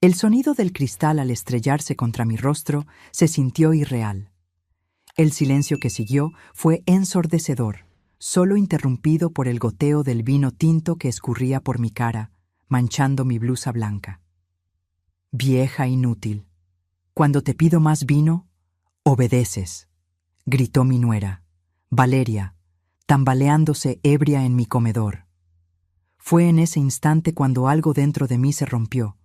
El sonido del cristal al estrellarse contra mi rostro se sintió irreal. El silencio que siguió fue ensordecedor, solo interrumpido por el goteo del vino tinto que escurría por mi cara, manchando mi blusa blanca. «Vieja inútil, cuando te pido más vino, obedeces», gritó mi nuera, Valeria, tambaleándose ebria en mi comedor. Fue en ese instante cuando algo dentro de mí se rompió,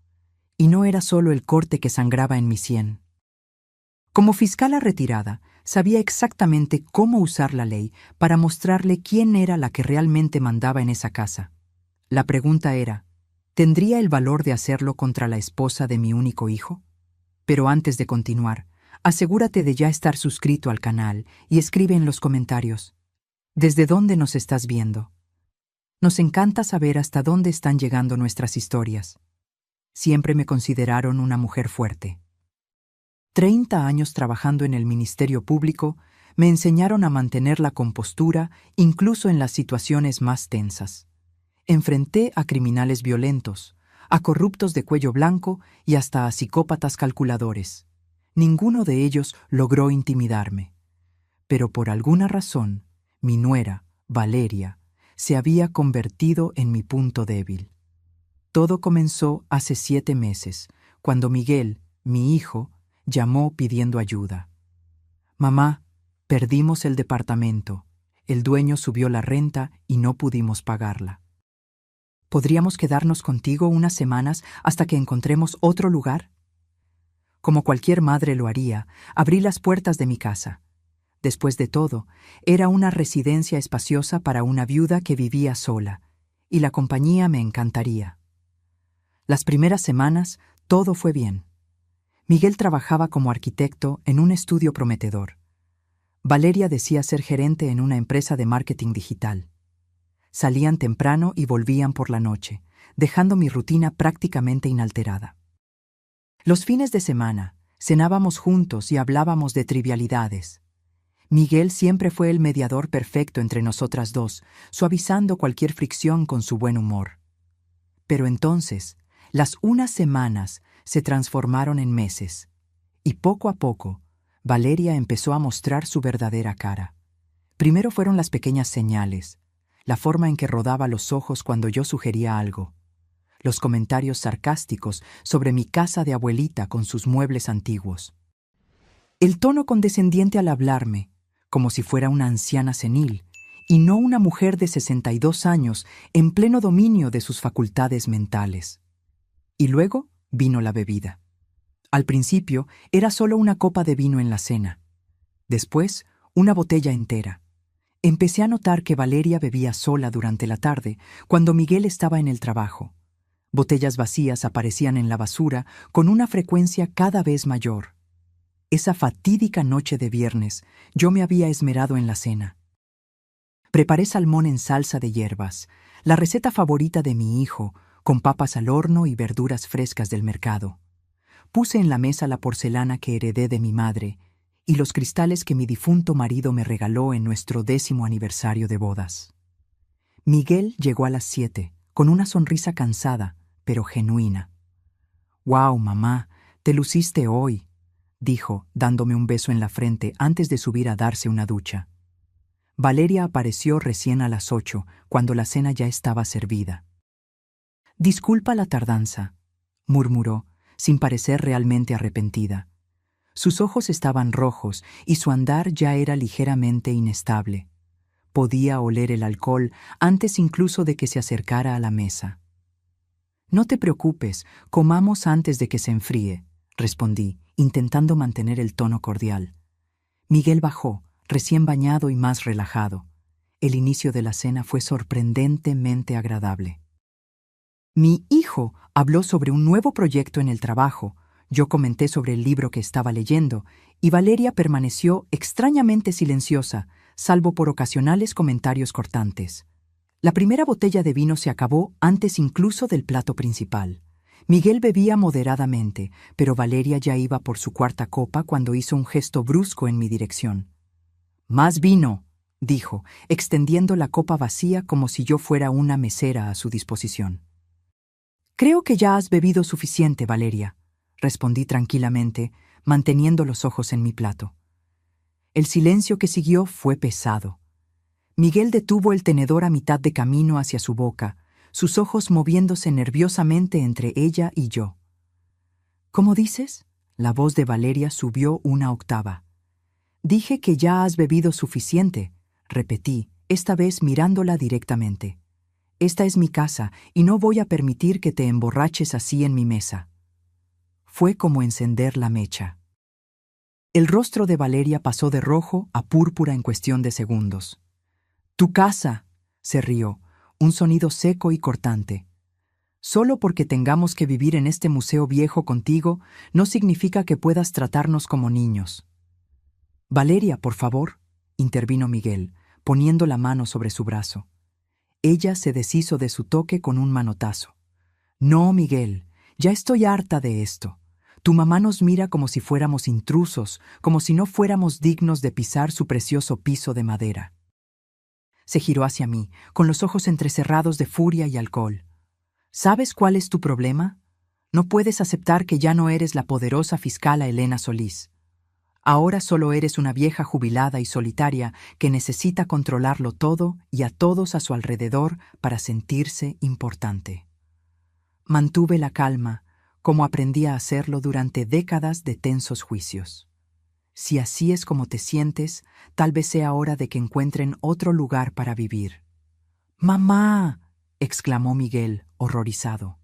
y no era solo el corte que sangraba en mi sien. Como fiscala retirada, sabía exactamente cómo usar la ley para mostrarle quién era la que realmente mandaba en esa casa. La pregunta era, ¿tendría el valor de hacerlo contra la esposa de mi único hijo? Pero antes de continuar, asegúrate de ya estar suscrito al canal y escribe en los comentarios, ¿desde dónde nos estás viendo? Nos encanta saber hasta dónde están llegando nuestras historias. Siempre me consideraron una mujer fuerte. 30 años trabajando en el Ministerio Público me enseñaron a mantener la compostura incluso en las situaciones más tensas. Enfrenté a criminales violentos, a corruptos de cuello blanco y hasta a psicópatas calculadores. Ninguno de ellos logró intimidarme. Pero por alguna razón, mi nuera, Valeria, se había convertido en mi punto débil. Todo comenzó hace 7 meses, cuando Miguel, mi hijo, llamó pidiendo ayuda. «Mamá, perdimos el departamento. El dueño subió la renta y no pudimos pagarla. ¿Podríamos quedarnos contigo unas semanas hasta que encontremos otro lugar?» Como cualquier madre lo haría, abrí las puertas de mi casa. Después de todo, era una residencia espaciosa para una viuda que vivía sola, y la compañía me encantaría. Las primeras semanas, todo fue bien. Miguel trabajaba como arquitecto en un estudio prometedor. Valeria decía ser gerente en una empresa de marketing digital. Salían temprano y volvían por la noche, dejando mi rutina prácticamente inalterada. Los fines de semana, cenábamos juntos y hablábamos de trivialidades. Miguel siempre fue el mediador perfecto entre nosotras dos, suavizando cualquier fricción con su buen humor. Pero entonces, las unas semanas se transformaron en meses, y poco a poco, Valeria empezó a mostrar su verdadera cara. Primero fueron las pequeñas señales, la forma en que rodaba los ojos cuando yo sugería algo, los comentarios sarcásticos sobre mi casa de abuelita con sus muebles antiguos, el tono condescendiente al hablarme, como si fuera una anciana senil, y no una mujer de 62 años en pleno dominio de sus facultades mentales. Y luego vino la bebida. Al principio era solo una copa de vino en la cena. Después, una botella entera. Empecé a notar que Valeria bebía sola durante la tarde, cuando Miguel estaba en el trabajo. Botellas vacías aparecían en la basura con una frecuencia cada vez mayor. Esa fatídica noche de viernes, yo me había esmerado en la cena. Preparé salmón en salsa de hierbas, la receta favorita de mi hijo, con papas al horno y verduras frescas del mercado. Puse en la mesa la porcelana que heredé de mi madre y los cristales que mi difunto marido me regaló en nuestro 10º aniversario de bodas. Miguel llegó a las 7, con una sonrisa cansada, pero genuina. «¡Wow, mamá! Te luciste hoy», dijo, dándome un beso en la frente antes de subir a darse una ducha. Valeria apareció recién a las 8, cuando la cena ya estaba servida. «Disculpa la tardanza», murmuró, sin parecer realmente arrepentida. Sus ojos estaban rojos y su andar ya era ligeramente inestable. Podía oler el alcohol antes incluso de que se acercara a la mesa. «No te preocupes, comamos antes de que se enfríe», respondí, intentando mantener el tono cordial. Miguel bajó, recién bañado y más relajado. El inicio de la cena fue sorprendentemente agradable. Mi hijo habló sobre un nuevo proyecto en el trabajo, yo comenté sobre el libro que estaba leyendo, y Valeria permaneció extrañamente silenciosa, salvo por ocasionales comentarios cortantes. La primera botella de vino se acabó antes incluso del plato principal. Miguel bebía moderadamente, pero Valeria ya iba por su 4ª copa cuando hizo un gesto brusco en mi dirección. «Más vino», dijo, extendiendo la copa vacía como si yo fuera una mesera a su disposición. Creo que ya has bebido suficiente, Valeria, respondí tranquilamente, manteniendo los ojos en mi plato. El silencio que siguió fue pesado. Miguel detuvo el tenedor a mitad de camino hacia su boca, sus ojos moviéndose nerviosamente entre ella y yo. ¿Cómo dices? La voz de Valeria subió una octava. Dije que ya has bebido suficiente, repetí, esta vez mirándola directamente. Esta es mi casa y no voy a permitir que te emborraches así en mi mesa. Fue como encender la mecha. El rostro de Valeria pasó de rojo a púrpura en cuestión de segundos. «Tu casa», se rió, un sonido seco y cortante. «Solo porque tengamos que vivir en este museo viejo contigo, no significa que puedas tratarnos como niños». «Valeria, por favor», intervino Miguel, poniendo la mano sobre su brazo. Ella se deshizo de su toque con un manotazo. «No, Miguel, ya estoy harta de esto. Tu mamá nos mira como si fuéramos intrusos, como si no fuéramos dignos de pisar su precioso piso de madera». Se giró hacia mí, con los ojos entrecerrados de furia y alcohol. «¿Sabes cuál es tu problema? No puedes aceptar que ya no eres la poderosa fiscala Elena Solís. Ahora solo eres una vieja jubilada y solitaria que necesita controlarlo todo y a todos a su alrededor para sentirse importante». Mantuve la calma, como aprendí a hacerlo durante décadas de tensos juicios. Si así es como te sientes, tal vez sea hora de que encuentren otro lugar para vivir. «¡Mamá!», exclamó Miguel, horrorizado.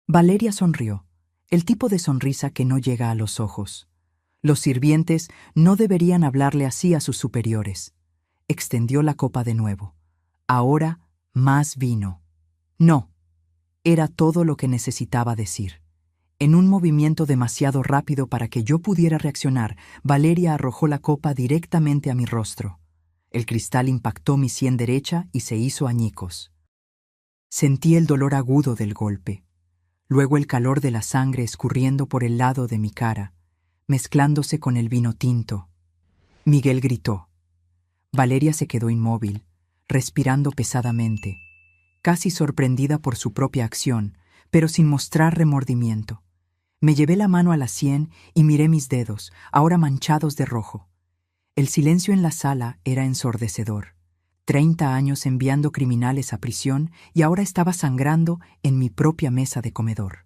Valeria sonrió, el tipo de sonrisa que no llega a los ojos. Los sirvientes no deberían hablarle así a sus superiores. Extendió la copa de nuevo. Ahora, más vino. No, era todo lo que necesitaba decir. En un movimiento demasiado rápido para que yo pudiera reaccionar, Valeria arrojó la copa directamente a mi rostro. El cristal impactó mi sien derecha y se hizo añicos. Sentí el dolor agudo del golpe, luego el calor de la sangre escurriendo por el lado de mi cara, mezclándose con el vino tinto. Miguel gritó. Valeria se quedó inmóvil, respirando pesadamente, casi sorprendida por su propia acción, pero sin mostrar remordimiento. Me llevé la mano a la sien y miré mis dedos, ahora manchados de rojo. El silencio en la sala era ensordecedor. 30 años enviando criminales a prisión y ahora estaba sangrando en mi propia mesa de comedor.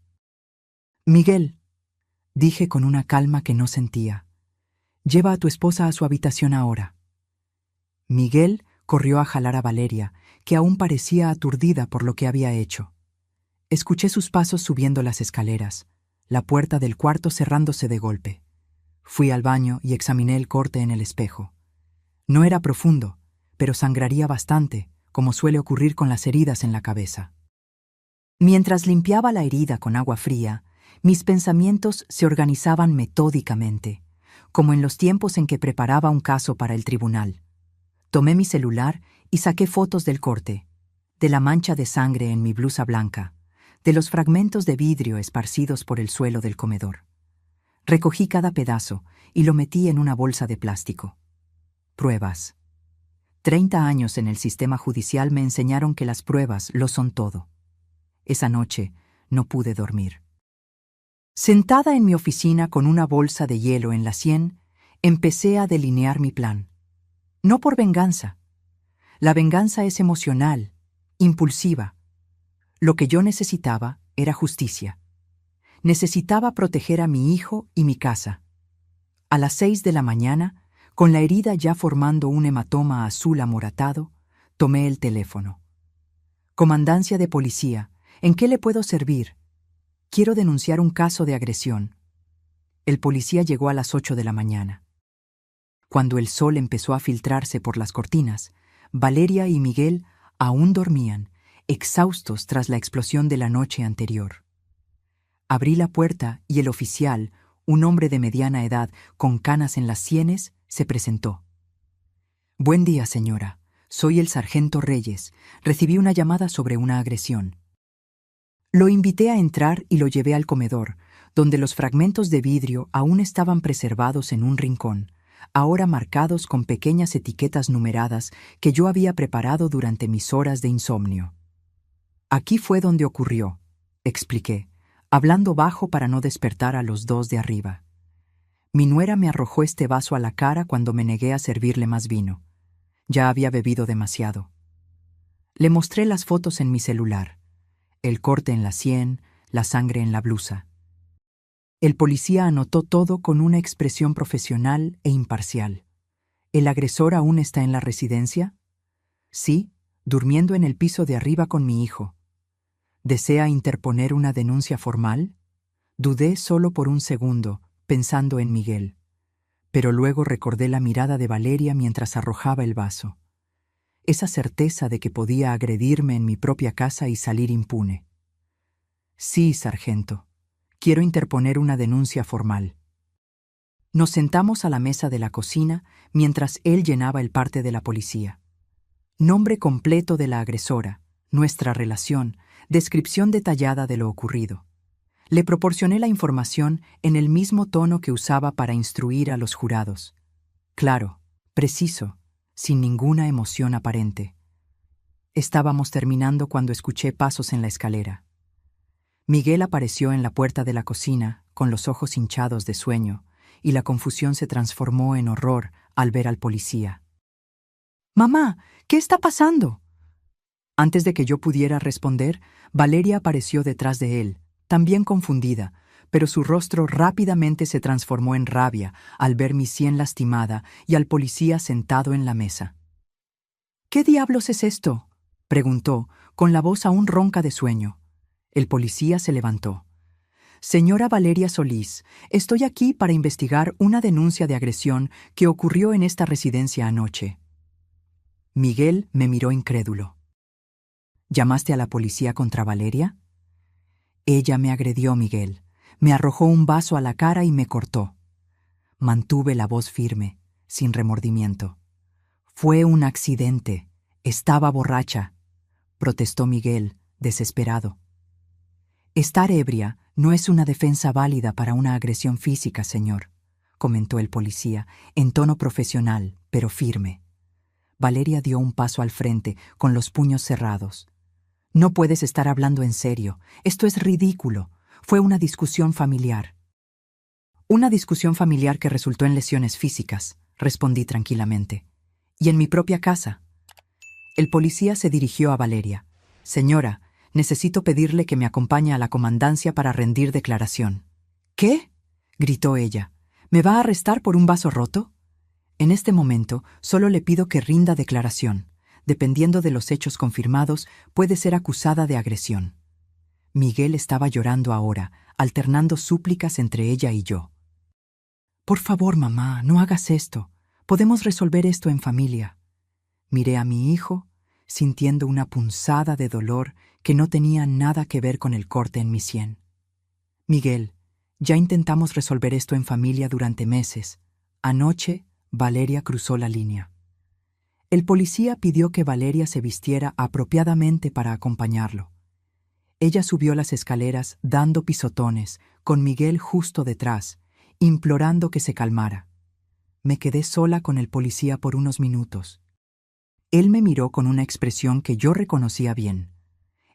«Miguel», dije con una calma que no sentía, «lleva a tu esposa a su habitación ahora». Miguel corrió a jalar a Valeria, que aún parecía aturdida por lo que había hecho. Escuché sus pasos subiendo las escaleras, la puerta del cuarto cerrándose de golpe. Fui al baño y examiné el corte en el espejo. No era profundo, pero sangraría bastante, como suele ocurrir con las heridas en la cabeza. Mientras limpiaba la herida con agua fría, mis pensamientos se organizaban metódicamente, como en los tiempos en que preparaba un caso para el tribunal. Tomé mi celular y saqué fotos del corte, de la mancha de sangre en mi blusa blanca, de los fragmentos de vidrio esparcidos por el suelo del comedor. Recogí cada pedazo y lo metí en una bolsa de plástico. Pruebas. 30 años en el sistema judicial me enseñaron que las pruebas lo son todo. Esa noche no pude dormir. Sentada en mi oficina con una bolsa de hielo en la sien, empecé a delinear mi plan. No por venganza. La venganza es emocional, impulsiva. Lo que yo necesitaba era justicia. Necesitaba proteger a mi hijo y mi casa. A las 6 de la mañana, con la herida ya formando un hematoma azul amoratado, tomé el teléfono. «Comandancia de policía, ¿en qué le puedo servir? Quiero denunciar un caso de agresión». El policía llegó a las 8 de la mañana. Cuando el sol empezó a filtrarse por las cortinas, Valeria y Miguel aún dormían, exhaustos tras la explosión de la noche anterior. Abrí la puerta y el oficial, un hombre de mediana edad con canas en las sienes, se presentó. «Buen día, señora. Soy el sargento Reyes. Recibí una llamada sobre una agresión». Lo invité a entrar y lo llevé al comedor, donde los fragmentos de vidrio aún estaban preservados en un rincón, ahora marcados con pequeñas etiquetas numeradas que yo había preparado durante mis horas de insomnio. «Aquí fue donde ocurrió», expliqué, hablando bajo para no despertar a los dos de arriba. Mi nuera me arrojó este vaso a la cara cuando me negué a servirle más vino. Ya había bebido demasiado. Le mostré las fotos en mi celular, el corte en la sien, la sangre en la blusa. El policía anotó todo con una expresión profesional e imparcial. ¿El agresor aún está en la residencia? Sí, durmiendo en el piso de arriba con mi hijo. ¿Desea interponer una denuncia formal? Dudé solo por un segundo, pensando en Miguel. Pero luego recordé la mirada de Valeria mientras arrojaba el vaso. Esa certeza de que podía agredirme en mi propia casa y salir impune. Sí, sargento. Quiero interponer una denuncia formal. Nos sentamos a la mesa de la cocina mientras él llenaba el parte de la policía. Nombre completo de la agresora, nuestra relación, descripción detallada de lo ocurrido. Le proporcioné la información en el mismo tono que usaba para instruir a los jurados. Claro, preciso, sin ninguna emoción aparente. Estábamos terminando cuando escuché pasos en la escalera. Miguel apareció en la puerta de la cocina, con los ojos hinchados de sueño, y la confusión se transformó en horror al ver al policía. «¡Mamá! ¿Qué está pasando?». Antes de que yo pudiera responder, Valeria apareció detrás de él, también confundida, pero su rostro rápidamente se transformó en rabia al ver mi sien lastimada y al policía sentado en la mesa. «¿Qué diablos es esto?», preguntó, con la voz aún ronca de sueño. El policía se levantó. «Señora Valeria Solís, estoy aquí para investigar una denuncia de agresión que ocurrió en esta residencia anoche». Miguel me miró incrédulo. «¿Llamaste a la policía contra Valeria?». «Ella me agredió, Miguel. Me arrojó un vaso a la cara y me cortó». Mantuve la voz firme, sin remordimiento. «Fue un accidente. Estaba borracha», protestó Miguel, desesperado. «Estar ebria no es una defensa válida para una agresión física, señor», comentó el policía, en tono profesional, pero firme. Valeria dio un paso al frente, con los puños cerrados. «No puedes estar hablando en serio. Esto es ridículo. Fue una discusión familiar». «Una discusión familiar que resultó en lesiones físicas», respondí tranquilamente. «Y en mi propia casa». El policía se dirigió a Valeria. «Señora, necesito pedirle que me acompañe a la comandancia para rendir declaración». «¿Qué?», gritó ella. «¿Me va a arrestar por un vaso roto?». «En este momento, solo le pido que rinda declaración. Dependiendo de los hechos confirmados, puede ser acusada de agresión». Miguel estaba llorando ahora, alternando súplicas entre ella y yo. «Por favor, mamá, no hagas esto. Podemos resolver esto en familia». Miré a mi hijo, sintiendo una punzada de dolor que no tenía nada que ver con el corte en mi sien. «Miguel, ya intentamos resolver esto en familia durante meses. Anoche, Valeria cruzó la línea». El policía pidió que Valeria se vistiera apropiadamente para acompañarlo. Ella subió las escaleras dando pisotones, con Miguel justo detrás, implorando que se calmara. Me quedé sola con el policía por unos minutos. Él me miró con una expresión que yo reconocía bien.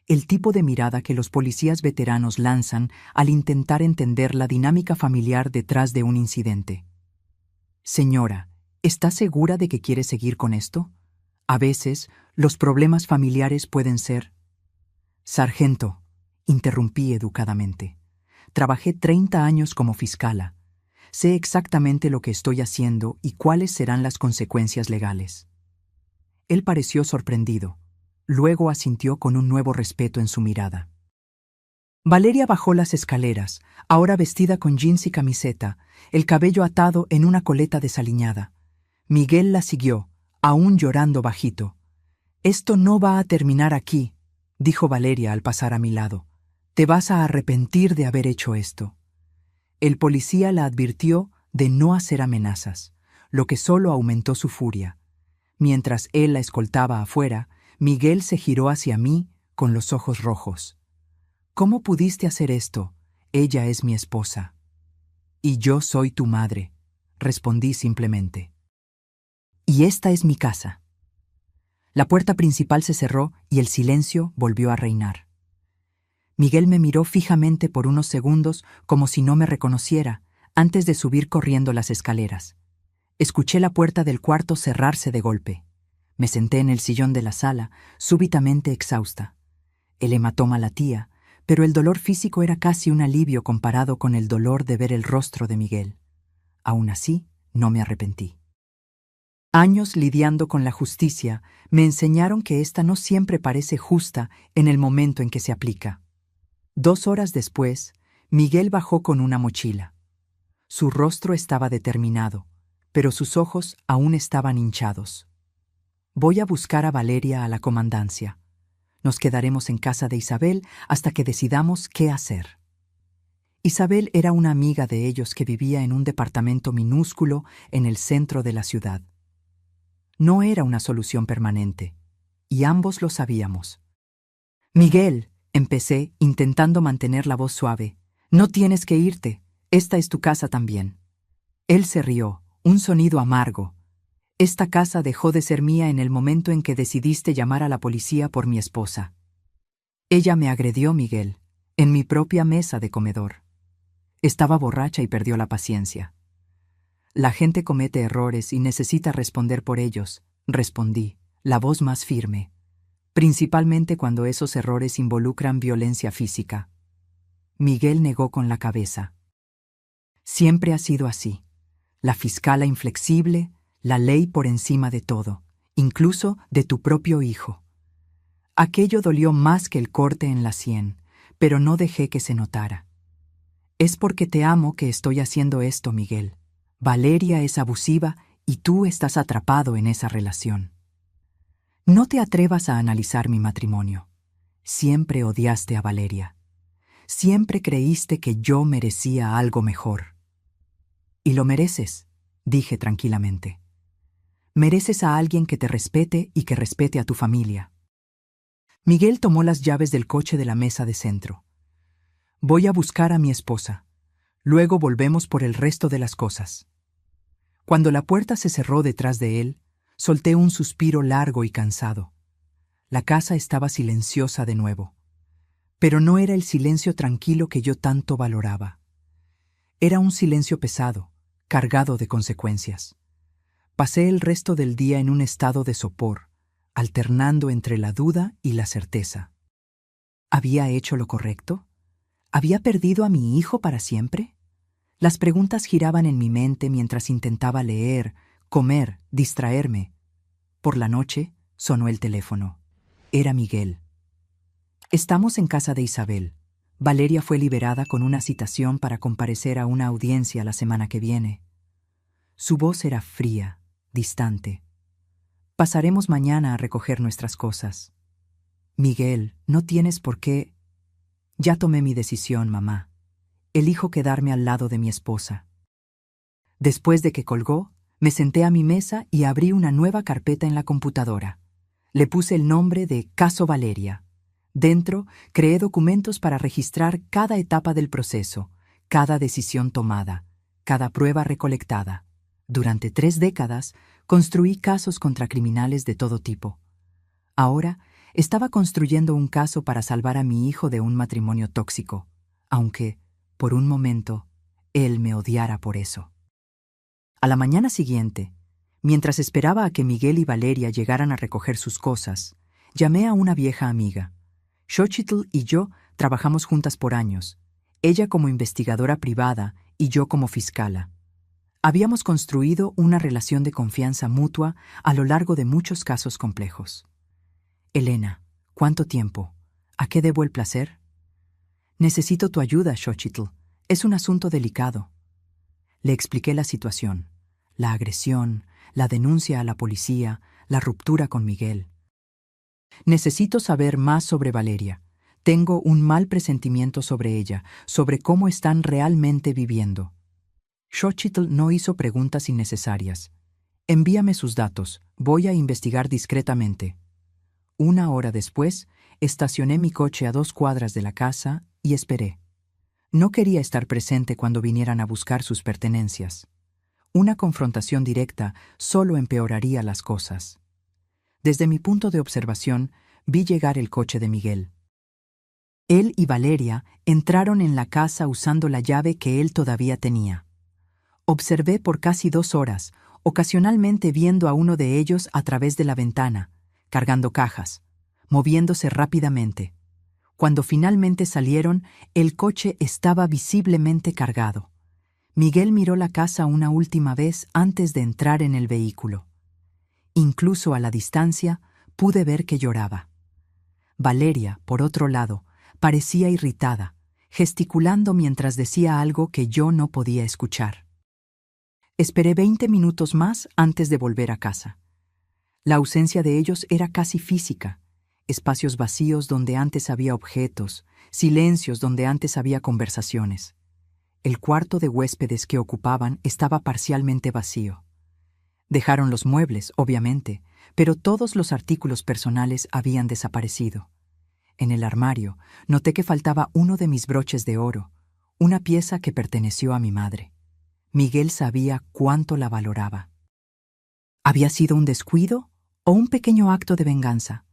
El tipo de mirada que los policías veteranos lanzan al intentar entender la dinámica familiar detrás de un incidente. «Señora, ¿está segura de que quiere seguir con esto? A veces, los problemas familiares pueden ser...». «Sargento», interrumpí educadamente. «Trabajé 30 años como fiscala. Sé exactamente lo que estoy haciendo y cuáles serán las consecuencias legales». Él pareció sorprendido. Luego asintió con un nuevo respeto en su mirada. Valeria bajó las escaleras, ahora vestida con jeans y camiseta, el cabello atado en una coleta desaliñada. Miguel la siguió, aún llorando bajito. «Esto no va a terminar aquí», dijo Valeria al pasar a mi lado. «Te vas a arrepentir de haber hecho esto». El policía la advirtió de no hacer amenazas, lo que solo aumentó su furia. Mientras él la escoltaba afuera, Miguel se giró hacia mí con los ojos rojos. «¿Cómo pudiste hacer esto? Ella es mi esposa». «Y yo soy tu madre», respondí simplemente. «Y esta es mi casa». La puerta principal se cerró y el silencio volvió a reinar. Miguel me miró fijamente por unos segundos como si no me reconociera, antes de subir corriendo las escaleras. Escuché la puerta del cuarto cerrarse de golpe. Me senté en el sillón de la sala, súbitamente exhausta. El hematoma latía, pero el dolor físico era casi un alivio comparado con el dolor de ver el rostro de Miguel. Aún así, no me arrepentí. Años lidiando con la justicia me enseñaron que ésta no siempre parece justa en el momento en que se aplica. 2 horas después, Miguel bajó con una mochila. Su rostro estaba determinado, pero sus ojos aún estaban hinchados. Voy a buscar a Valeria a la comandancia. Nos quedaremos en casa de Isabel hasta que decidamos qué hacer. Isabel era una amiga de ellos que vivía en un departamento minúsculo en el centro de la ciudad. No era una solución permanente, y ambos lo sabíamos. Miguel, empecé, intentando mantener la voz suave, no tienes que irte, esta es tu casa también. Él se rió, un sonido amargo. Esta casa dejó de ser mía en el momento en que decidiste llamar a la policía por mi esposa. Ella me agredió, Miguel, en mi propia mesa de comedor. Estaba borracha y perdió la paciencia. La gente comete errores y necesita responder por ellos, respondí, la voz más firme, principalmente cuando esos errores involucran violencia física. Miguel negó con la cabeza. Siempre ha sido así. La fiscala inflexible, la ley por encima de todo, incluso de tu propio hijo. Aquello dolió más que el corte en la sien, pero no dejé que se notara. Es porque te amo que estoy haciendo esto, Miguel. Valeria es abusiva y tú estás atrapado en esa relación. No te atrevas a analizar mi matrimonio. Siempre odiaste a Valeria. Siempre creíste que yo merecía algo mejor. Y lo mereces, dije tranquilamente. Mereces a alguien que te respete y que respete a tu familia. Miguel tomó las llaves del coche de la mesa de centro. Voy a buscar a mi esposa. Luego volvemos por el resto de las cosas. Cuando la puerta se cerró detrás de él, solté un suspiro largo y cansado. La casa estaba silenciosa de nuevo. Pero no era el silencio tranquilo que yo tanto valoraba. Era un silencio pesado, cargado de consecuencias. Pasé el resto del día en un estado de sopor, alternando entre la duda y la certeza. ¿Había hecho lo correcto? ¿Había perdido a mi hijo para siempre? Las preguntas giraban en mi mente mientras intentaba leer, comer, distraerme. Por la noche sonó el teléfono. Era Miguel. Estamos en casa de Isabel. Valeria fue liberada con una citación para comparecer a una audiencia la semana que viene. Su voz era fría, distante. Pasaremos mañana a recoger nuestras cosas. Miguel, no tienes por qué. Ya tomé mi decisión, mamá. Elijo quedarme al lado de mi esposa. Después de que colgó, me senté a mi mesa y abrí una nueva carpeta en la computadora. Le puse el nombre de Caso Valeria. Dentro, creé documentos para registrar cada etapa del proceso, cada decisión tomada, cada prueba recolectada. Durante 3 décadas, construí casos contra criminales de todo tipo. Ahora, estaba construyendo un caso para salvar a mi hijo de un matrimonio tóxico, aunque, por un momento, él me odiara por eso. A la mañana siguiente, mientras esperaba a que Miguel y Valeria llegaran a recoger sus cosas, llamé a una vieja amiga. Xochitl y yo trabajamos juntas por años, ella como investigadora privada y yo como fiscala. Habíamos construido una relación de confianza mutua a lo largo de muchos casos complejos. Elena, ¿cuánto tiempo? ¿A qué debo el placer? Necesito tu ayuda, Xochitl. Es un asunto delicado. Le expliqué la situación, la agresión, la denuncia a la policía, la ruptura con Miguel. Necesito saber más sobre Valeria. Tengo un mal presentimiento sobre ella, sobre cómo están realmente viviendo. Xochitl no hizo preguntas innecesarias. Envíame sus datos, voy a investigar discretamente. 1 hora después, estacioné mi coche a 2 cuadras de la casa y esperé. No quería estar presente cuando vinieran a buscar sus pertenencias. Una confrontación directa solo empeoraría las cosas. Desde mi punto de observación, vi llegar el coche de Miguel. Él y Valeria entraron en la casa usando la llave que él todavía tenía. Observé por casi 2 horas, ocasionalmente viendo a uno de ellos a través de la ventana, cargando cajas, moviéndose rápidamente. Cuando finalmente salieron, el coche estaba visiblemente cargado. Miguel miró la casa una última vez antes de entrar en el vehículo. Incluso a la distancia, pude ver que lloraba. Valeria, por otro lado, parecía irritada, gesticulando mientras decía algo que yo no podía escuchar. Esperé 20 minutos más antes de volver a casa. La ausencia de ellos era casi física. Espacios vacíos donde antes había objetos, silencios donde antes había conversaciones. El cuarto de huéspedes que ocupaban estaba parcialmente vacío. Dejaron los muebles, obviamente, pero todos los artículos personales habían desaparecido. En el armario noté que faltaba uno de mis broches de oro, una pieza que perteneció a mi madre. Miguel sabía cuánto la valoraba. ¿Había sido un descuido o un pequeño acto de venganza?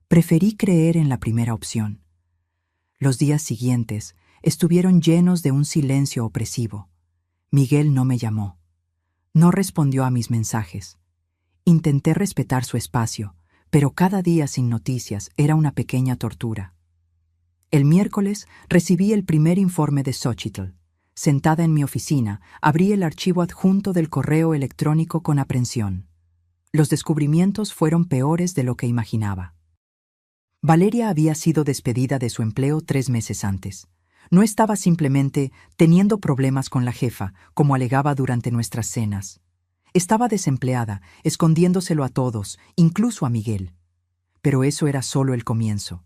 Preferí creer en la primera opción. Los días siguientes estuvieron llenos de un silencio opresivo. Miguel no me llamó. No respondió a mis mensajes. Intenté respetar su espacio, pero cada día sin noticias era una pequeña tortura. El miércoles recibí el primer informe de Xochitl. Sentada en mi oficina, abrí el archivo adjunto del correo electrónico con aprensión. Los descubrimientos fueron peores de lo que imaginaba. Valeria había sido despedida de su empleo 3 meses antes. No estaba simplemente teniendo problemas con la jefa, como alegaba durante nuestras cenas. Estaba desempleada, escondiéndoselo a todos, incluso a Miguel. Pero eso era solo el comienzo.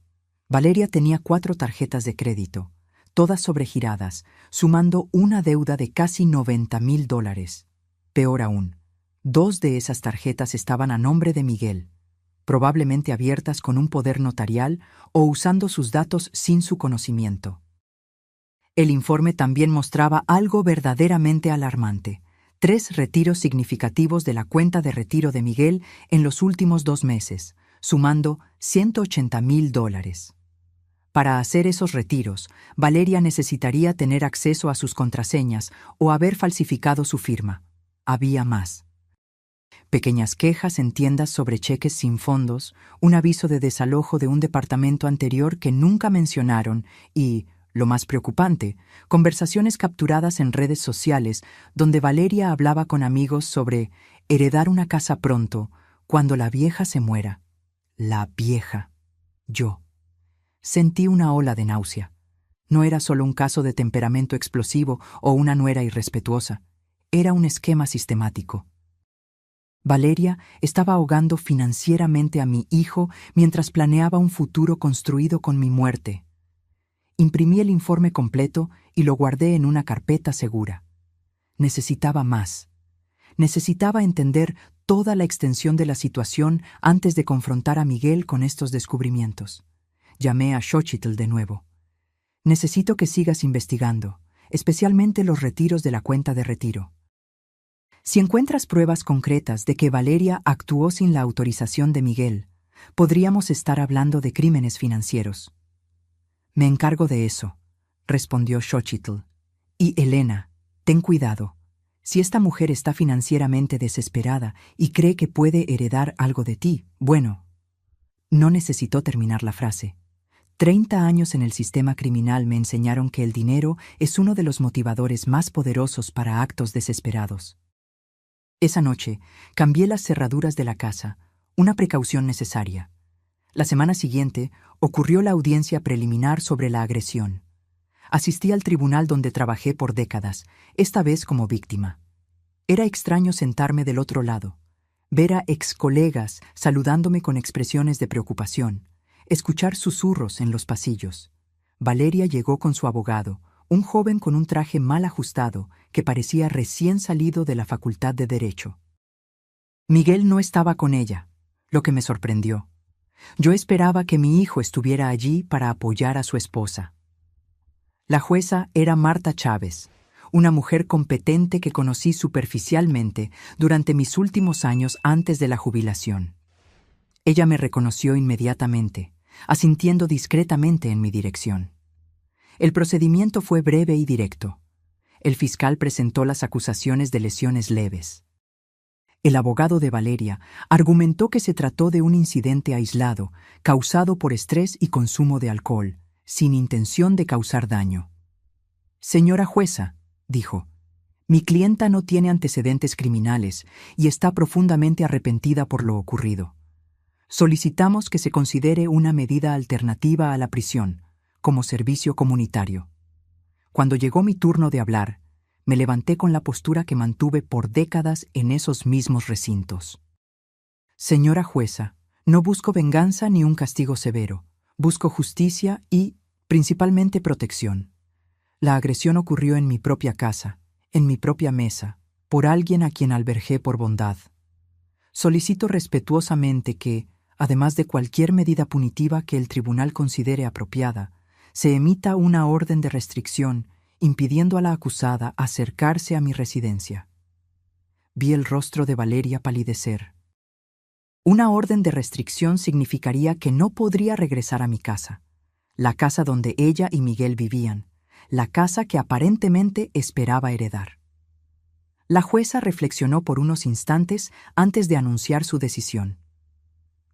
Valeria tenía 4 tarjetas de crédito, todas sobregiradas, sumando una deuda de casi $90,000. Peor aún, 2 de esas tarjetas estaban a nombre de Miguel, probablemente abiertas con un poder notarial o usando sus datos sin su conocimiento. El informe también mostraba algo verdaderamente alarmante: 3 retiros significativos de la cuenta de retiro de Miguel en los últimos 2 meses, sumando $180,000. Para hacer esos retiros, Valeria necesitaría tener acceso a sus contraseñas o haber falsificado su firma. Había más. Pequeñas quejas en tiendas sobre cheques sin fondos, un aviso de desalojo de un departamento anterior que nunca mencionaron y, lo más preocupante, conversaciones capturadas en redes sociales donde Valeria hablaba con amigos sobre heredar una casa pronto, cuando la vieja se muera. La vieja. Yo. Sentí una ola de náusea. No era solo un caso de temperamento explosivo o una nuera irrespetuosa. Era un esquema sistemático. Valeria estaba ahogando financieramente a mi hijo mientras planeaba un futuro construido con mi muerte. Imprimí el informe completo y lo guardé en una carpeta segura. Necesitaba más. Necesitaba entender toda la extensión de la situación antes de confrontar a Miguel con estos descubrimientos. Llamé a Xochitl de nuevo. Necesito que sigas investigando, especialmente los retiros de la cuenta de retiro. Si encuentras pruebas concretas de que Valeria actuó sin la autorización de Miguel, podríamos estar hablando de crímenes financieros. Me encargo de eso, respondió Xochitl. Y Elena, ten cuidado. Si esta mujer está financieramente desesperada y cree que puede heredar algo de ti, bueno. No necesitó terminar la frase. 30 años en el sistema criminal me enseñaron que el dinero es uno de los motivadores más poderosos para actos desesperados. Esa noche, cambié las cerraduras de la casa, una precaución necesaria. La semana siguiente, ocurrió la audiencia preliminar sobre la agresión. Asistí al tribunal donde trabajé por décadas, esta vez como víctima. Era extraño sentarme del otro lado, ver a excolegas saludándome con expresiones de preocupación, escuchar susurros en los pasillos. Valeria llegó con su abogado, un joven con un traje mal ajustado que parecía recién salido de la Facultad de Derecho. Miguel no estaba con ella, lo que me sorprendió. Yo esperaba que mi hijo estuviera allí para apoyar a su esposa. La jueza era Marta Chávez, una mujer competente que conocí superficialmente durante mis últimos años antes de la jubilación. Ella me reconoció inmediatamente, asintiendo discretamente en mi dirección. El procedimiento fue breve y directo. El fiscal presentó las acusaciones de lesiones leves. El abogado de Valeria argumentó que se trató de un incidente aislado, causado por estrés y consumo de alcohol, sin intención de causar daño. Señora jueza, dijo, mi clienta no tiene antecedentes criminales y está profundamente arrepentida por lo ocurrido. Solicitamos que se considere una medida alternativa a la prisión, como servicio comunitario. Cuando llegó mi turno de hablar, me levanté con la postura que mantuve por décadas en esos mismos recintos. Señora jueza, no busco venganza ni un castigo severo. Busco justicia y, principalmente, protección. La agresión ocurrió en mi propia casa, en mi propia mesa, por alguien a quien albergué por bondad. Solicito respetuosamente que, además de cualquier medida punitiva que el tribunal considere apropiada, se emita una orden de restricción impidiendo a la acusada acercarse a mi residencia. Vi el rostro de Valeria palidecer. Una orden de restricción significaría que no podría regresar a mi casa, la casa donde ella y Miguel vivían, la casa que aparentemente esperaba heredar. La jueza reflexionó por unos instantes antes de anunciar su decisión.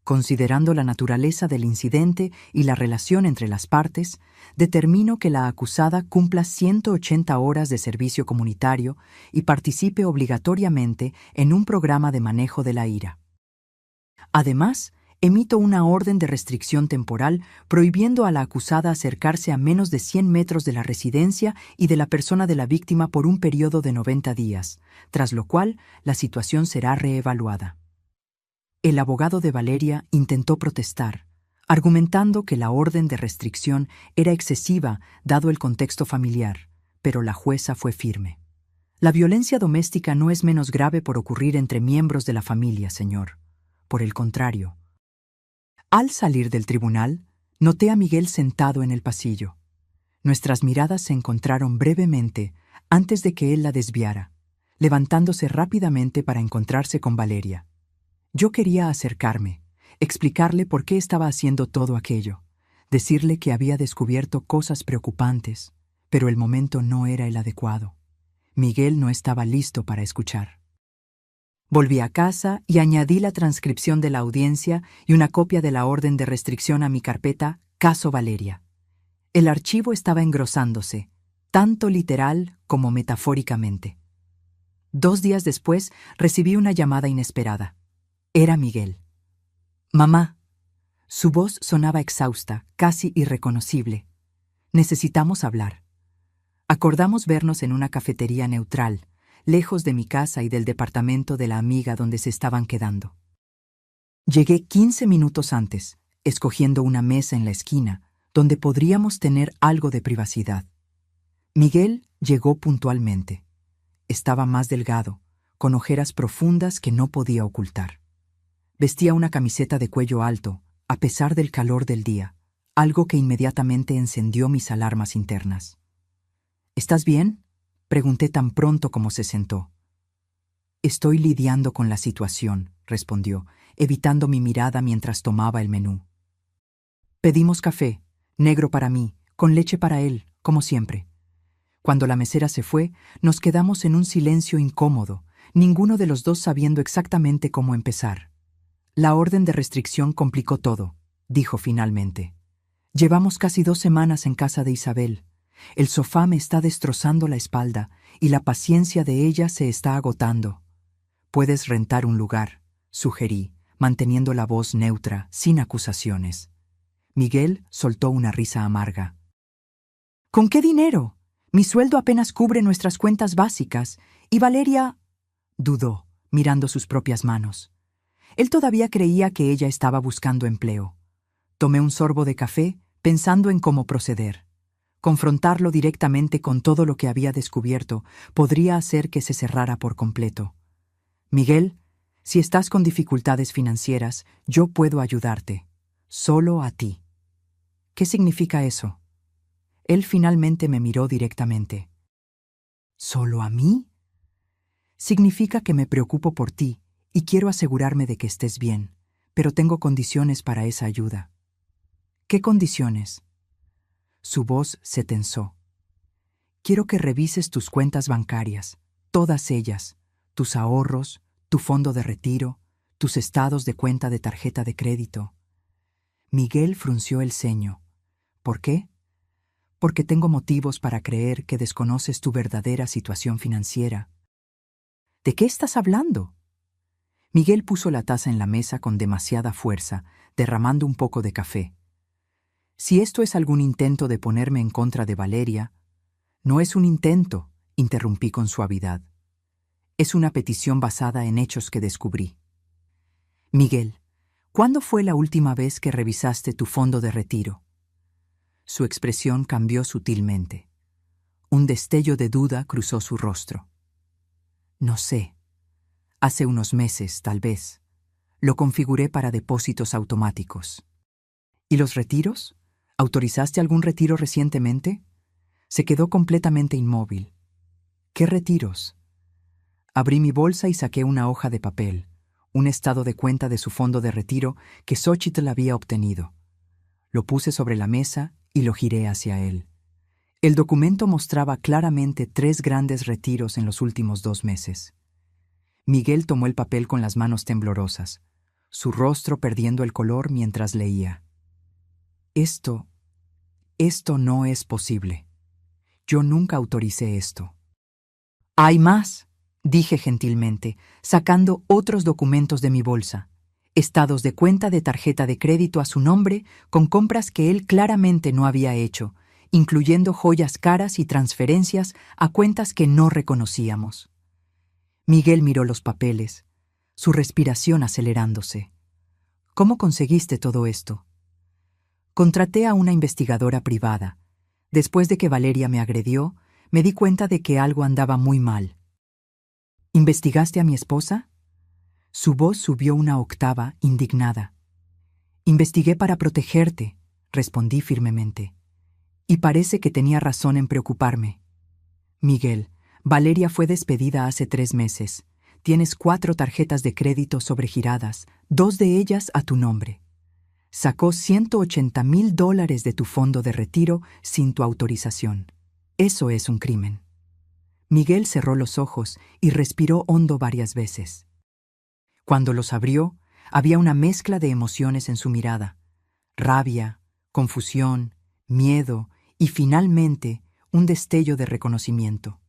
Considerando la naturaleza del incidente y la relación entre las partes, determino que la acusada cumpla 180 horas de servicio comunitario y participe obligatoriamente en un programa de manejo de la ira. Además, emito una orden de restricción temporal prohibiendo a la acusada acercarse a menos de 100 metros de la residencia y de la persona de la víctima por un periodo de 90 días, tras lo cual la situación será reevaluada. El abogado de Valeria intentó protestar, argumentando que la orden de restricción era excesiva dado el contexto familiar, pero la jueza fue firme. La violencia doméstica no es menos grave por ocurrir entre miembros de la familia, señor. Por el contrario. Al salir del tribunal, noté a Miguel sentado en el pasillo. Nuestras miradas se encontraron brevemente antes de que él la desviara, levantándose rápidamente para encontrarse con Valeria. Yo quería acercarme, explicarle por qué estaba haciendo todo aquello, decirle que había descubierto cosas preocupantes, pero el momento no era el adecuado. Miguel no estaba listo para escuchar. Volví a casa y añadí la transcripción de la audiencia y una copia de la orden de restricción a mi carpeta Caso Valeria. El archivo estaba engrosándose, tanto literal como metafóricamente. 2 días después recibí una llamada inesperada. Era Miguel. Mamá. Su voz sonaba exhausta, casi irreconocible. Necesitamos hablar. Acordamos vernos en una cafetería neutral, lejos de mi casa y del departamento de la amiga donde se estaban quedando. Llegué 15 minutos antes, escogiendo una mesa en la esquina, donde podríamos tener algo de privacidad. Miguel llegó puntualmente. Estaba más delgado, con ojeras profundas que no podía ocultar. Vestía una camiseta de cuello alto, a pesar del calor del día, algo que inmediatamente encendió mis alarmas internas. ¿Estás bien?, pregunté tan pronto como se sentó. Estoy lidiando con la situación, respondió, evitando mi mirada mientras tomaba el menú. Pedimos café, negro para mí, con leche para él, como siempre. Cuando la mesera se fue, nos quedamos en un silencio incómodo, ninguno de los dos sabiendo exactamente cómo empezar. La orden de restricción complicó todo, dijo finalmente. Llevamos casi 2 semanas en casa de Isabel. El sofá me está destrozando la espalda y la paciencia de ella se está agotando. Puedes rentar un lugar, sugerí, manteniendo la voz neutra, sin acusaciones. Miguel soltó una risa amarga. ¿Con qué dinero? Mi sueldo apenas cubre nuestras cuentas básicas y Valeria... dudó, mirando sus propias manos. Él todavía creía que ella estaba buscando empleo. Tomé un sorbo de café, pensando en cómo proceder. Confrontarlo directamente con todo lo que había descubierto podría hacer que se cerrara por completo. Miguel, si estás con dificultades financieras, yo puedo ayudarte. Solo a ti. ¿Qué significa eso? Él finalmente me miró directamente. ¿Solo a mí? Significa que me preocupo por ti y quiero asegurarme de que estés bien, pero tengo condiciones para esa ayuda. ¿Qué condiciones? Su voz se tensó. Quiero que revises tus cuentas bancarias, todas ellas, tus ahorros, tu fondo de retiro, tus estados de cuenta de tarjeta de crédito. Miguel frunció el ceño. ¿Por qué? Porque tengo motivos para creer que desconoces tu verdadera situación financiera. ¿De qué estás hablando? Miguel puso la taza en la mesa con demasiada fuerza, derramando un poco de café. Si esto es algún intento de ponerme en contra de Valeria, no es un intento, interrumpí con suavidad. Es una petición basada en hechos que descubrí. Miguel, ¿cuándo fue la última vez que revisaste tu fondo de retiro? Su expresión cambió sutilmente. Un destello de duda cruzó su rostro. No sé. Hace unos meses, tal vez. Lo configuré para depósitos automáticos. ¿Y los retiros? ¿Autorizaste algún retiro recientemente? Se quedó completamente inmóvil. ¿Qué retiros? Abrí mi bolsa y saqué una hoja de papel, un estado de cuenta de su fondo de retiro que Xóchitl había obtenido. Lo puse sobre la mesa y lo giré hacia él. El documento mostraba claramente 3 grandes retiros en los últimos 2 meses. Miguel tomó el papel con las manos temblorosas, su rostro perdiendo el color mientras leía. Esto no es posible. Yo nunca autoricé esto. Hay más, dije gentilmente, sacando otros documentos de mi bolsa. Estados de cuenta de tarjeta de crédito a su nombre con compras que él claramente no había hecho, incluyendo joyas caras y transferencias a cuentas que no reconocíamos. Miguel miró los papeles, su respiración acelerándose. ¿Cómo conseguiste todo esto? Contraté a una investigadora privada. Después de que Valeria me agredió, me di cuenta de que algo andaba muy mal. ¿Investigaste a mi esposa? Su voz subió una octava, indignada. Investigué para protegerte, respondí firmemente. Y parece que tenía razón en preocuparme. Miguel, Valeria fue despedida hace 3 meses. Tienes 4 tarjetas de crédito sobregiradas, 2 de ellas a tu nombre. Sacó $180,000 de tu fondo de retiro sin tu autorización. Eso es un crimen. Miguel cerró los ojos y respiró hondo varias veces. Cuando los abrió, había una mezcla de emociones en su mirada: rabia, confusión, miedo y finalmente un destello de reconocimiento.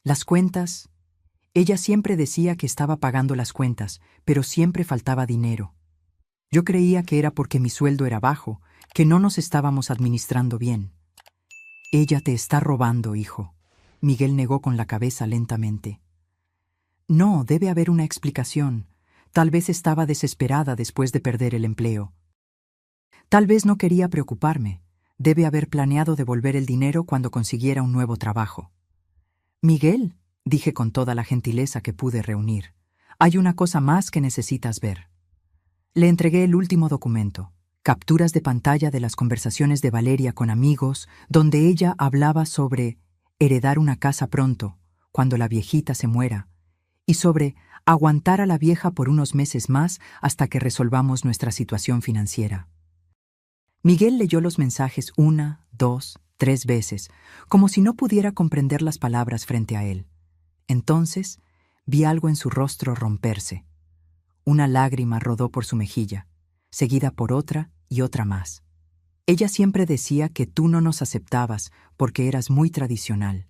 Las cuentas. Ella siempre decía que estaba pagando las cuentas, pero siempre faltaba dinero. Yo creía que era porque mi sueldo era bajo, que no nos estábamos administrando bien. Ella te está robando, hijo. Miguel negó con la cabeza lentamente. No, debe haber una explicación. Tal vez estaba desesperada después de perder el empleo. Tal vez no quería preocuparme. Debe haber planeado devolver el dinero cuando consiguiera un nuevo trabajo. Miguel, dije con toda la gentileza que pude reunir, hay una cosa más que necesitas ver. Le entregué el último documento, capturas de pantalla de las conversaciones de Valeria con amigos, donde ella hablaba sobre heredar una casa pronto, cuando la viejita se muera, y sobre aguantar a la vieja por unos meses más hasta que resolvamos nuestra situación financiera. Miguel leyó los mensajes 1, 2, 3 veces, como si no pudiera comprender las palabras frente a él. Entonces, vi algo en su rostro romperse. Una lágrima rodó por su mejilla, seguida por otra y otra más. Ella siempre decía que tú no nos aceptabas porque eras muy tradicional.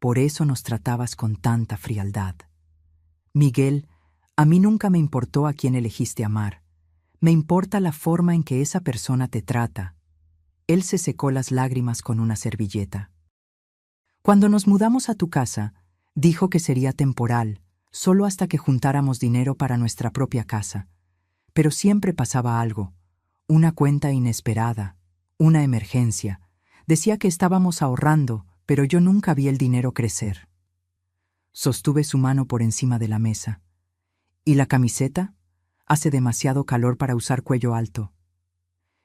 Por eso nos tratabas con tanta frialdad. Miguel, a mí nunca me importó a quién elegiste amar. Me importa la forma en que esa persona te trata. Él se secó las lágrimas con una servilleta. Cuando nos mudamos a tu casa, dijo que sería temporal, solo hasta que juntáramos dinero para nuestra propia casa. Pero siempre pasaba algo, una cuenta inesperada, una emergencia. Decía que estábamos ahorrando, pero yo nunca vi el dinero crecer. Sostuve su mano por encima de la mesa. ¿Y la camiseta? Hace demasiado calor para usar cuello alto.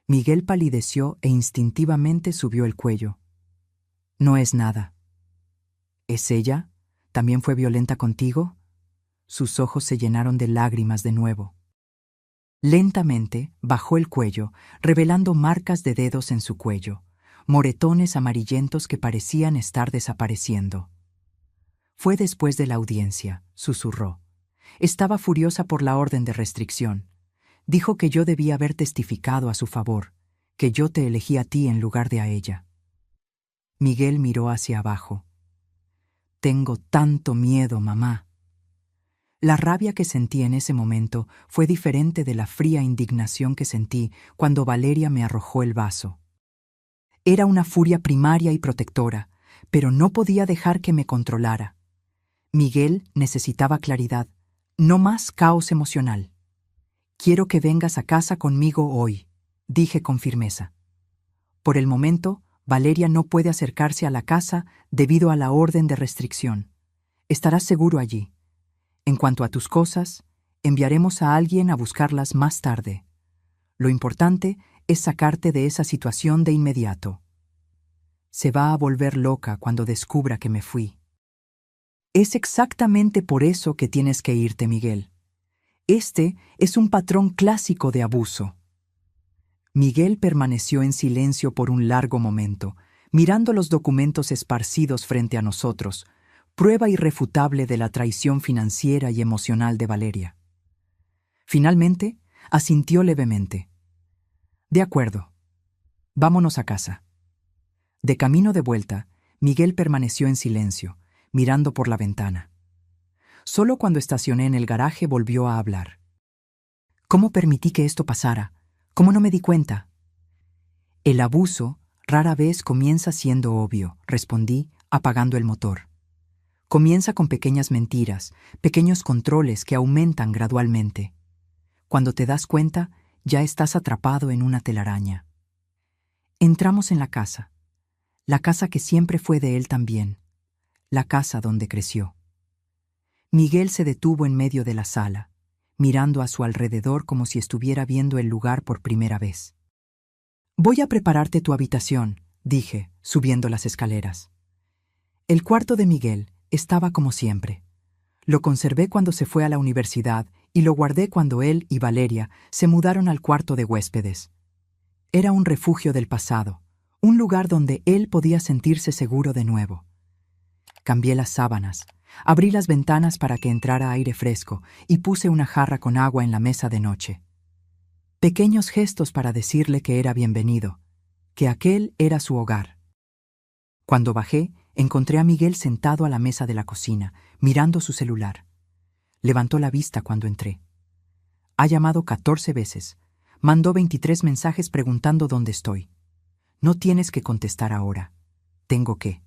Miguel palideció e instintivamente subió el cuello. No es nada. ¿Es ella? ¿También fue violenta contigo? Sus ojos se llenaron de lágrimas de nuevo. Lentamente bajó el cuello, revelando marcas de dedos en su cuello, moretones amarillentos que parecían estar desapareciendo. Fue después de la audiencia, susurró. Estaba furiosa por la orden de restricción. Dijo que yo debía haber testificado a su favor, que yo te elegí a ti en lugar de a ella. Miguel miró hacia abajo. Tengo tanto miedo, mamá. La rabia que sentí en ese momento fue diferente de la fría indignación que sentí cuando Valeria me arrojó el vaso. Era una furia primaria y protectora, pero no podía dejar que me controlara. Miguel necesitaba claridad, no más caos emocional. Quiero que vengas a casa conmigo hoy, dije con firmeza. Por el momento, Valeria no puede acercarse a la casa debido a la orden de restricción. Estarás seguro allí. En cuanto a tus cosas, enviaremos a alguien a buscarlas más tarde. Lo importante es sacarte de esa situación de inmediato. Se va a volver loca cuando descubra que me fui. Es exactamente por eso que tienes que irte, Miguel. Este es un patrón clásico de abuso. Miguel permaneció en silencio por un largo momento, mirando los documentos esparcidos frente a nosotros, prueba irrefutable de la traición financiera y emocional de Valeria. Finalmente, asintió levemente. De acuerdo. Vámonos a casa. De camino de vuelta, Miguel permaneció en silencio, mirando por la ventana. Solo cuando estacioné en el garaje volvió a hablar. ¿Cómo permití que esto pasara? ¿Cómo no me di cuenta? El abuso rara vez comienza siendo obvio, respondí, apagando el motor. Comienza con pequeñas mentiras, pequeños controles que aumentan gradualmente. Cuando te das cuenta, ya estás atrapado en una telaraña. Entramos en la casa que siempre fue de él también, la casa donde creció. Miguel se detuvo en medio de la sala, mirando a su alrededor como si estuviera viendo el lugar por primera vez. Voy a prepararte tu habitación, dije, subiendo las escaleras. El cuarto de Miguel estaba como siempre. Lo conservé cuando se fue a la universidad y lo guardé cuando él y Valeria se mudaron al cuarto de huéspedes. Era un refugio del pasado, un lugar donde él podía sentirse seguro de nuevo. Cambié las sábanas, abrí las ventanas para que entrara aire fresco y puse una jarra con agua en la mesa de noche. Pequeños gestos para decirle que era bienvenido, que aquel era su hogar. Cuando bajé, encontré a Miguel sentado a la mesa de la cocina, mirando su celular. Levantó la vista cuando entré. Ha llamado 14 veces. Mandó 23 mensajes preguntando dónde estoy. No tienes que contestar ahora. Tengo que.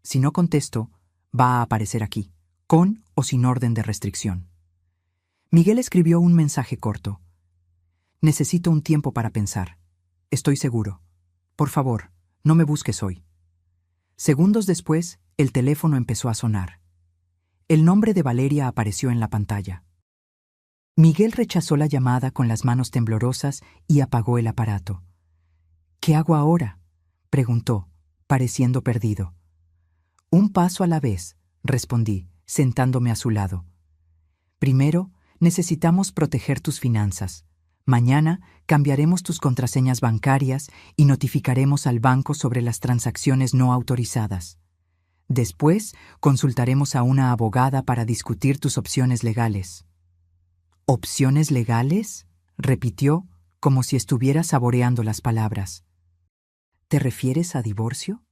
Si no contesto, va a aparecer aquí, con o sin orden de restricción. Miguel escribió un mensaje corto. Necesito un tiempo para pensar. Estoy seguro. Por favor, no me busques hoy. Segundos después, el teléfono empezó a sonar. El nombre de Valeria apareció en la pantalla. Miguel rechazó la llamada con las manos temblorosas y apagó el aparato. ¿Qué hago ahora?, preguntó, pareciendo perdido. Un paso a la vez, respondí, sentándome a su lado. Primero, necesitamos proteger tus finanzas. Mañana cambiaremos tus contraseñas bancarias y notificaremos al banco sobre las transacciones no autorizadas. Después, consultaremos a una abogada para discutir tus opciones legales. ¿Opciones legales?, repitió, como si estuviera saboreando las palabras. ¿Te refieres a divorcio?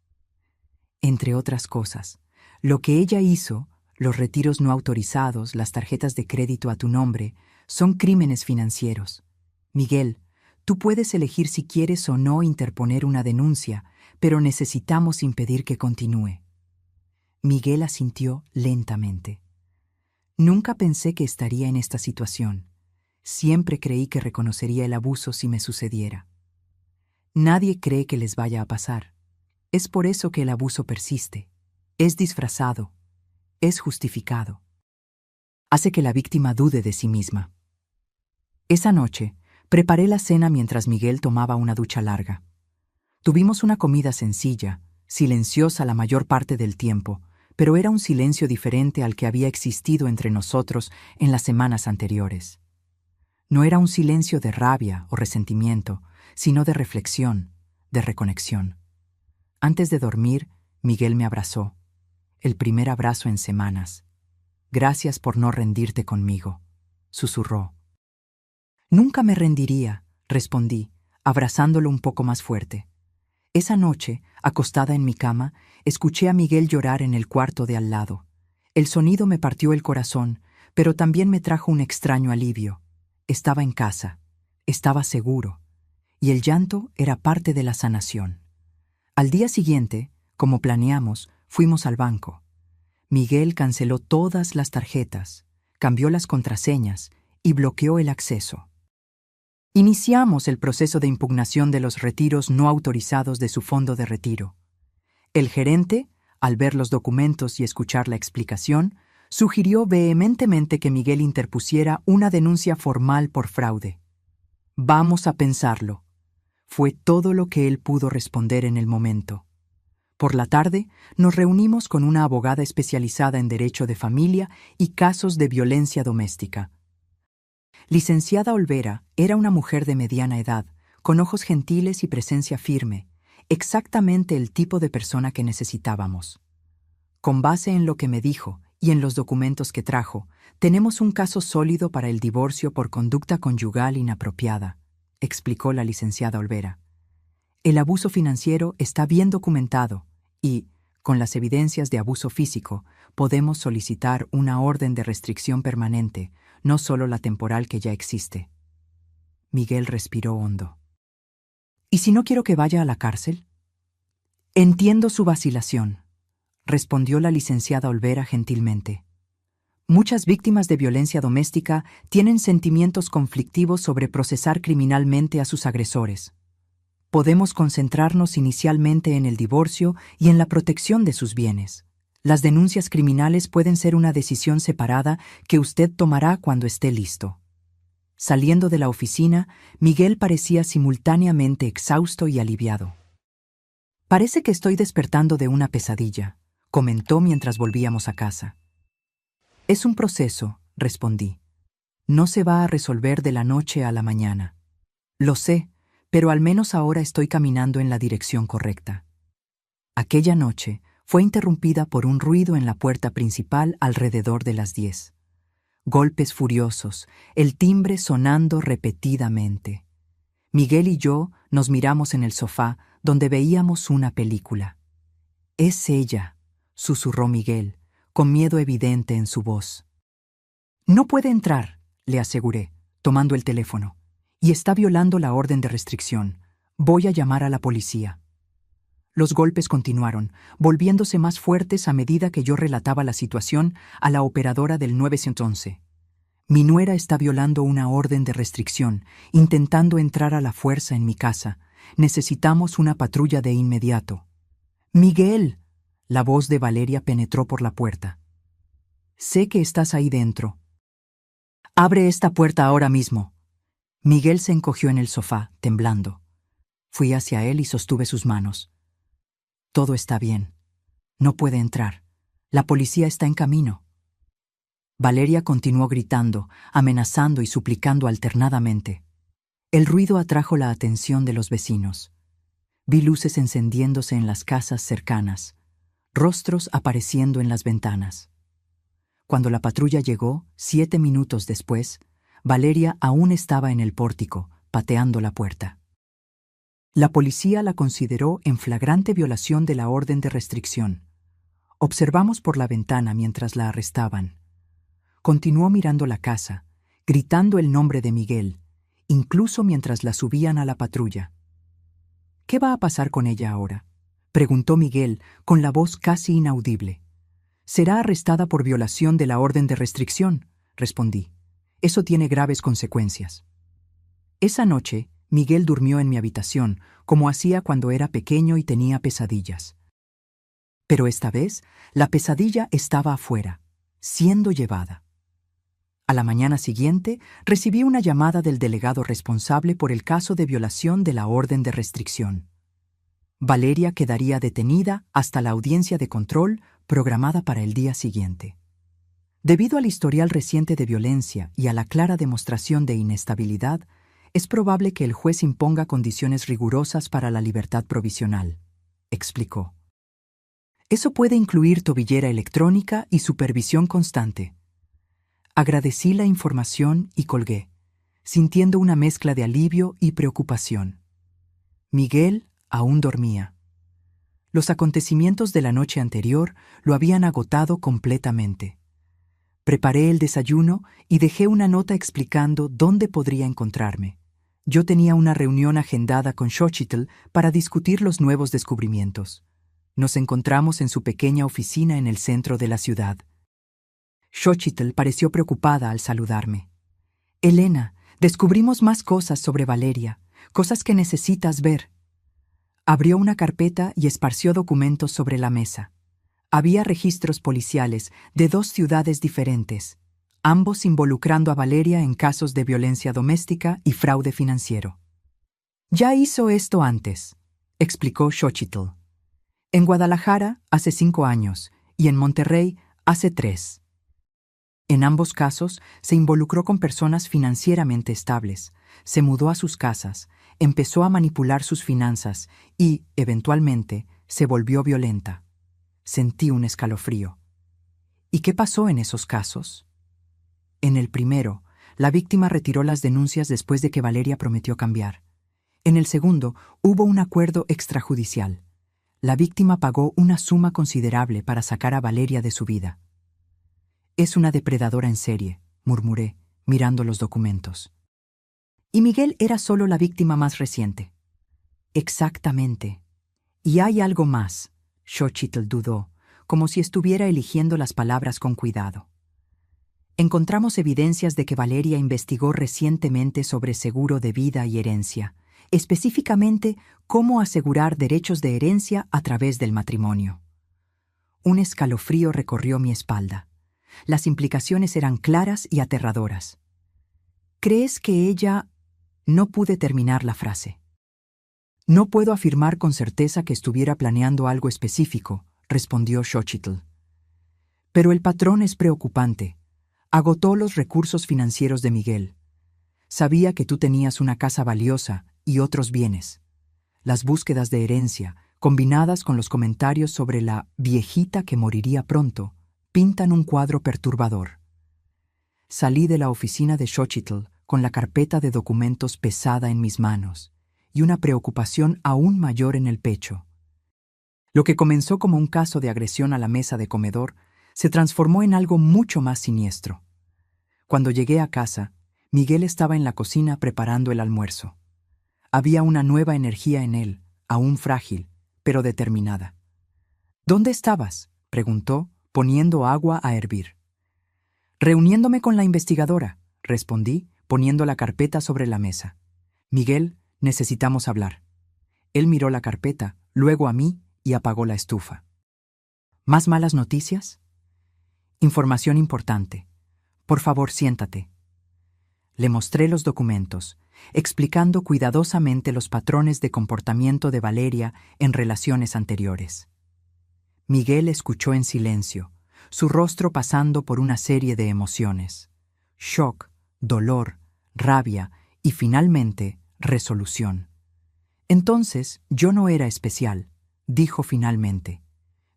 Entre otras cosas, lo que ella hizo, los retiros no autorizados, las tarjetas de crédito a tu nombre, son crímenes financieros. Miguel, tú puedes elegir si quieres o no interponer una denuncia, pero necesitamos impedir que continúe. Miguel asintió lentamente. Nunca pensé que estaría en esta situación. Siempre creí que reconocería el abuso si me sucediera. Nadie cree que les vaya a pasar. Es por eso que el abuso persiste. Es disfrazado. Es justificado. Hace que la víctima dude de sí misma. Esa noche, preparé la cena mientras Miguel tomaba una ducha larga. Tuvimos una comida sencilla, silenciosa la mayor parte del tiempo, pero era un silencio diferente al que había existido entre nosotros en las semanas anteriores. No era un silencio de rabia o resentimiento, sino de reflexión, de reconexión. Antes de dormir, Miguel me abrazó. El primer abrazo en semanas. «Gracias por no rendirte conmigo», susurró. «Nunca me rendiría», respondí, abrazándolo un poco más fuerte. Esa noche, acostada en mi cama, escuché a Miguel llorar en el cuarto de al lado. El sonido me partió el corazón, pero también me trajo un extraño alivio. Estaba en casa, estaba seguro, y el llanto era parte de la sanación. Al día siguiente, como planeamos, fuimos al banco. Miguel canceló todas las tarjetas, cambió las contraseñas y bloqueó el acceso. Iniciamos el proceso de impugnación de los retiros no autorizados de su fondo de retiro. El gerente, al ver los documentos y escuchar la explicación, sugirió vehementemente que Miguel interpusiera una denuncia formal por fraude. «Vamos a pensarlo», fue todo lo que él pudo responder en el momento. Por la tarde, nos reunimos con una abogada especializada en derecho de familia y casos de violencia doméstica. Licenciada Olvera era una mujer de mediana edad, con ojos gentiles y presencia firme, exactamente el tipo de persona que necesitábamos. Con base en lo que me dijo y en los documentos que trajo, tenemos un caso sólido para el divorcio por conducta conyugal inapropiada, explicó la licenciada Olvera. El abuso financiero está bien documentado y, con las evidencias de abuso físico, podemos solicitar una orden de restricción permanente, no solo la temporal que ya existe. Miguel respiró hondo. ¿Y si no quiero que vaya a la cárcel? Entiendo su vacilación, respondió la licenciada Olvera gentilmente. Muchas víctimas de violencia doméstica tienen sentimientos conflictivos sobre procesar criminalmente a sus agresores. Podemos concentrarnos inicialmente en el divorcio y en la protección de sus bienes. Las denuncias criminales pueden ser una decisión separada que usted tomará cuando esté listo. Saliendo de la oficina, Miguel parecía simultáneamente exhausto y aliviado. «Parece que estoy despertando de una pesadilla», comentó mientras volvíamos a casa. «Es un proceso», respondí. «No se va a resolver de la noche a la mañana». «Lo sé, pero al menos ahora estoy caminando en la dirección correcta». Aquella noche fue interrumpida por un ruido en la puerta principal alrededor de las 10. Golpes furiosos, el timbre sonando repetidamente. Miguel y yo nos miramos en el sofá donde veíamos una película. «Es ella», susurró Miguel, con miedo evidente en su voz. «No puede entrar», le aseguré, tomando el teléfono. «Y está violando la orden de restricción. Voy a llamar a la policía». Los golpes continuaron, volviéndose más fuertes a medida que yo relataba la situación a la operadora del 911. «Mi nuera está violando una orden de restricción, intentando entrar a la fuerza en mi casa. Necesitamos una patrulla de inmediato». «Miguel», la voz de Valeria penetró por la puerta. «Sé que estás ahí dentro». «Abre esta puerta ahora mismo». Miguel se encogió en el sofá, temblando. Fui hacia él y sostuve sus manos. «Todo está bien. No puede entrar. La policía está en camino». Valeria continuó gritando, amenazando y suplicando alternadamente. El ruido atrajo la atención de los vecinos. Vi luces encendiéndose en las casas cercanas, rostros apareciendo en las ventanas. Cuando la patrulla llegó, 7 minutos después, Valeria aún estaba en el pórtico, pateando la puerta. La policía la consideró en flagrante violación de la orden de restricción. Observamos por la ventana mientras la arrestaban. Continuó mirando la casa, gritando el nombre de Miguel, incluso mientras la subían a la patrulla. «¿Qué va a pasar con ella ahora?», preguntó Miguel con la voz casi inaudible. «Será arrestada por violación de la orden de restricción», respondí. «Eso tiene graves consecuencias». Esa noche, Miguel durmió en mi habitación, como hacía cuando era pequeño y tenía pesadillas. Pero esta vez, la pesadilla estaba afuera, siendo llevada. A la mañana siguiente, recibí una llamada del delegado responsable por el caso de violación de la orden de restricción. Valeria quedaría detenida hasta la audiencia de control programada para el día siguiente. Debido al historial reciente de violencia y a la clara demostración de inestabilidad, es probable que el juez imponga condiciones rigurosas para la libertad provisional, explicó. Eso puede incluir tobillera electrónica y supervisión constante. Agradecí la información y colgué, sintiendo una mezcla de alivio y preocupación. Miguel aún dormía. Los acontecimientos de la noche anterior lo habían agotado completamente. Preparé el desayuno y dejé una nota explicando dónde podría encontrarme. Yo tenía una reunión agendada con Xochitl para discutir los nuevos descubrimientos. Nos encontramos en su pequeña oficina en el centro de la ciudad. Xochitl pareció preocupada al saludarme. «Elena, descubrimos más cosas sobre Valeria, cosas que necesitas ver». Abrió una carpeta y esparció documentos sobre la mesa. Había registros policiales de 2 ciudades diferentes, ambos involucrando a Valeria en casos de violencia doméstica y fraude financiero. «Ya hizo esto antes», explicó Xochitl. «En Guadalajara hace 5 años y en Monterrey hace 3. En ambos casos se involucró con personas financieramente estables, se mudó a sus casas, empezó a manipular sus finanzas y, eventualmente, se volvió violenta». Sentí un escalofrío. ¿Y qué pasó en esos casos? En el primero, la víctima retiró las denuncias después de que Valeria prometió cambiar. En el segundo, hubo un acuerdo extrajudicial. La víctima pagó una suma considerable para sacar a Valeria de su vida. «Es una depredadora en serie», murmuré, mirando los documentos. «Y Miguel era solo la víctima más reciente». «Exactamente. Y hay algo más». Xochitl dudó, como si estuviera eligiendo las palabras con cuidado. «Encontramos evidencias de que Valeria investigó recientemente sobre seguro de vida y herencia, específicamente cómo asegurar derechos de herencia a través del matrimonio». Un escalofrío recorrió mi espalda. Las implicaciones eran claras y aterradoras. «¿Crees que ella...?» No pude terminar la frase. «No puedo afirmar con certeza que estuviera planeando algo específico», respondió Xochitl. «Pero el patrón es preocupante. Agotó los recursos financieros de Miguel. Sabía que tú tenías una casa valiosa y otros bienes. Las búsquedas de herencia, combinadas con los comentarios sobre la viejita que moriría pronto, pintan un cuadro perturbador». Salí de la oficina de Xochitl con la carpeta de documentos pesada en mis manos y una preocupación aún mayor en el pecho. Lo que comenzó como un caso de agresión a la mesa de comedor se transformó en algo mucho más siniestro. Cuando llegué a casa, Miguel estaba en la cocina preparando el almuerzo. Había una nueva energía en él, aún frágil, pero determinada. «¿Dónde estabas?», preguntó, poniendo agua a hervir. «Reuniéndome con la investigadora», respondí, poniendo la carpeta sobre la mesa. «Miguel, necesitamos hablar». Él miró la carpeta, luego a mí y apagó la estufa. «¿Más malas noticias?» «Información importante. Por favor, siéntate». Le mostré los documentos, explicando cuidadosamente los patrones de comportamiento de Valeria en relaciones anteriores. Miguel escuchó en silencio, su rostro pasando por una serie de emociones: shock, dolor, rabia y, finalmente, resolución. «Entonces, yo no era especial», dijo finalmente.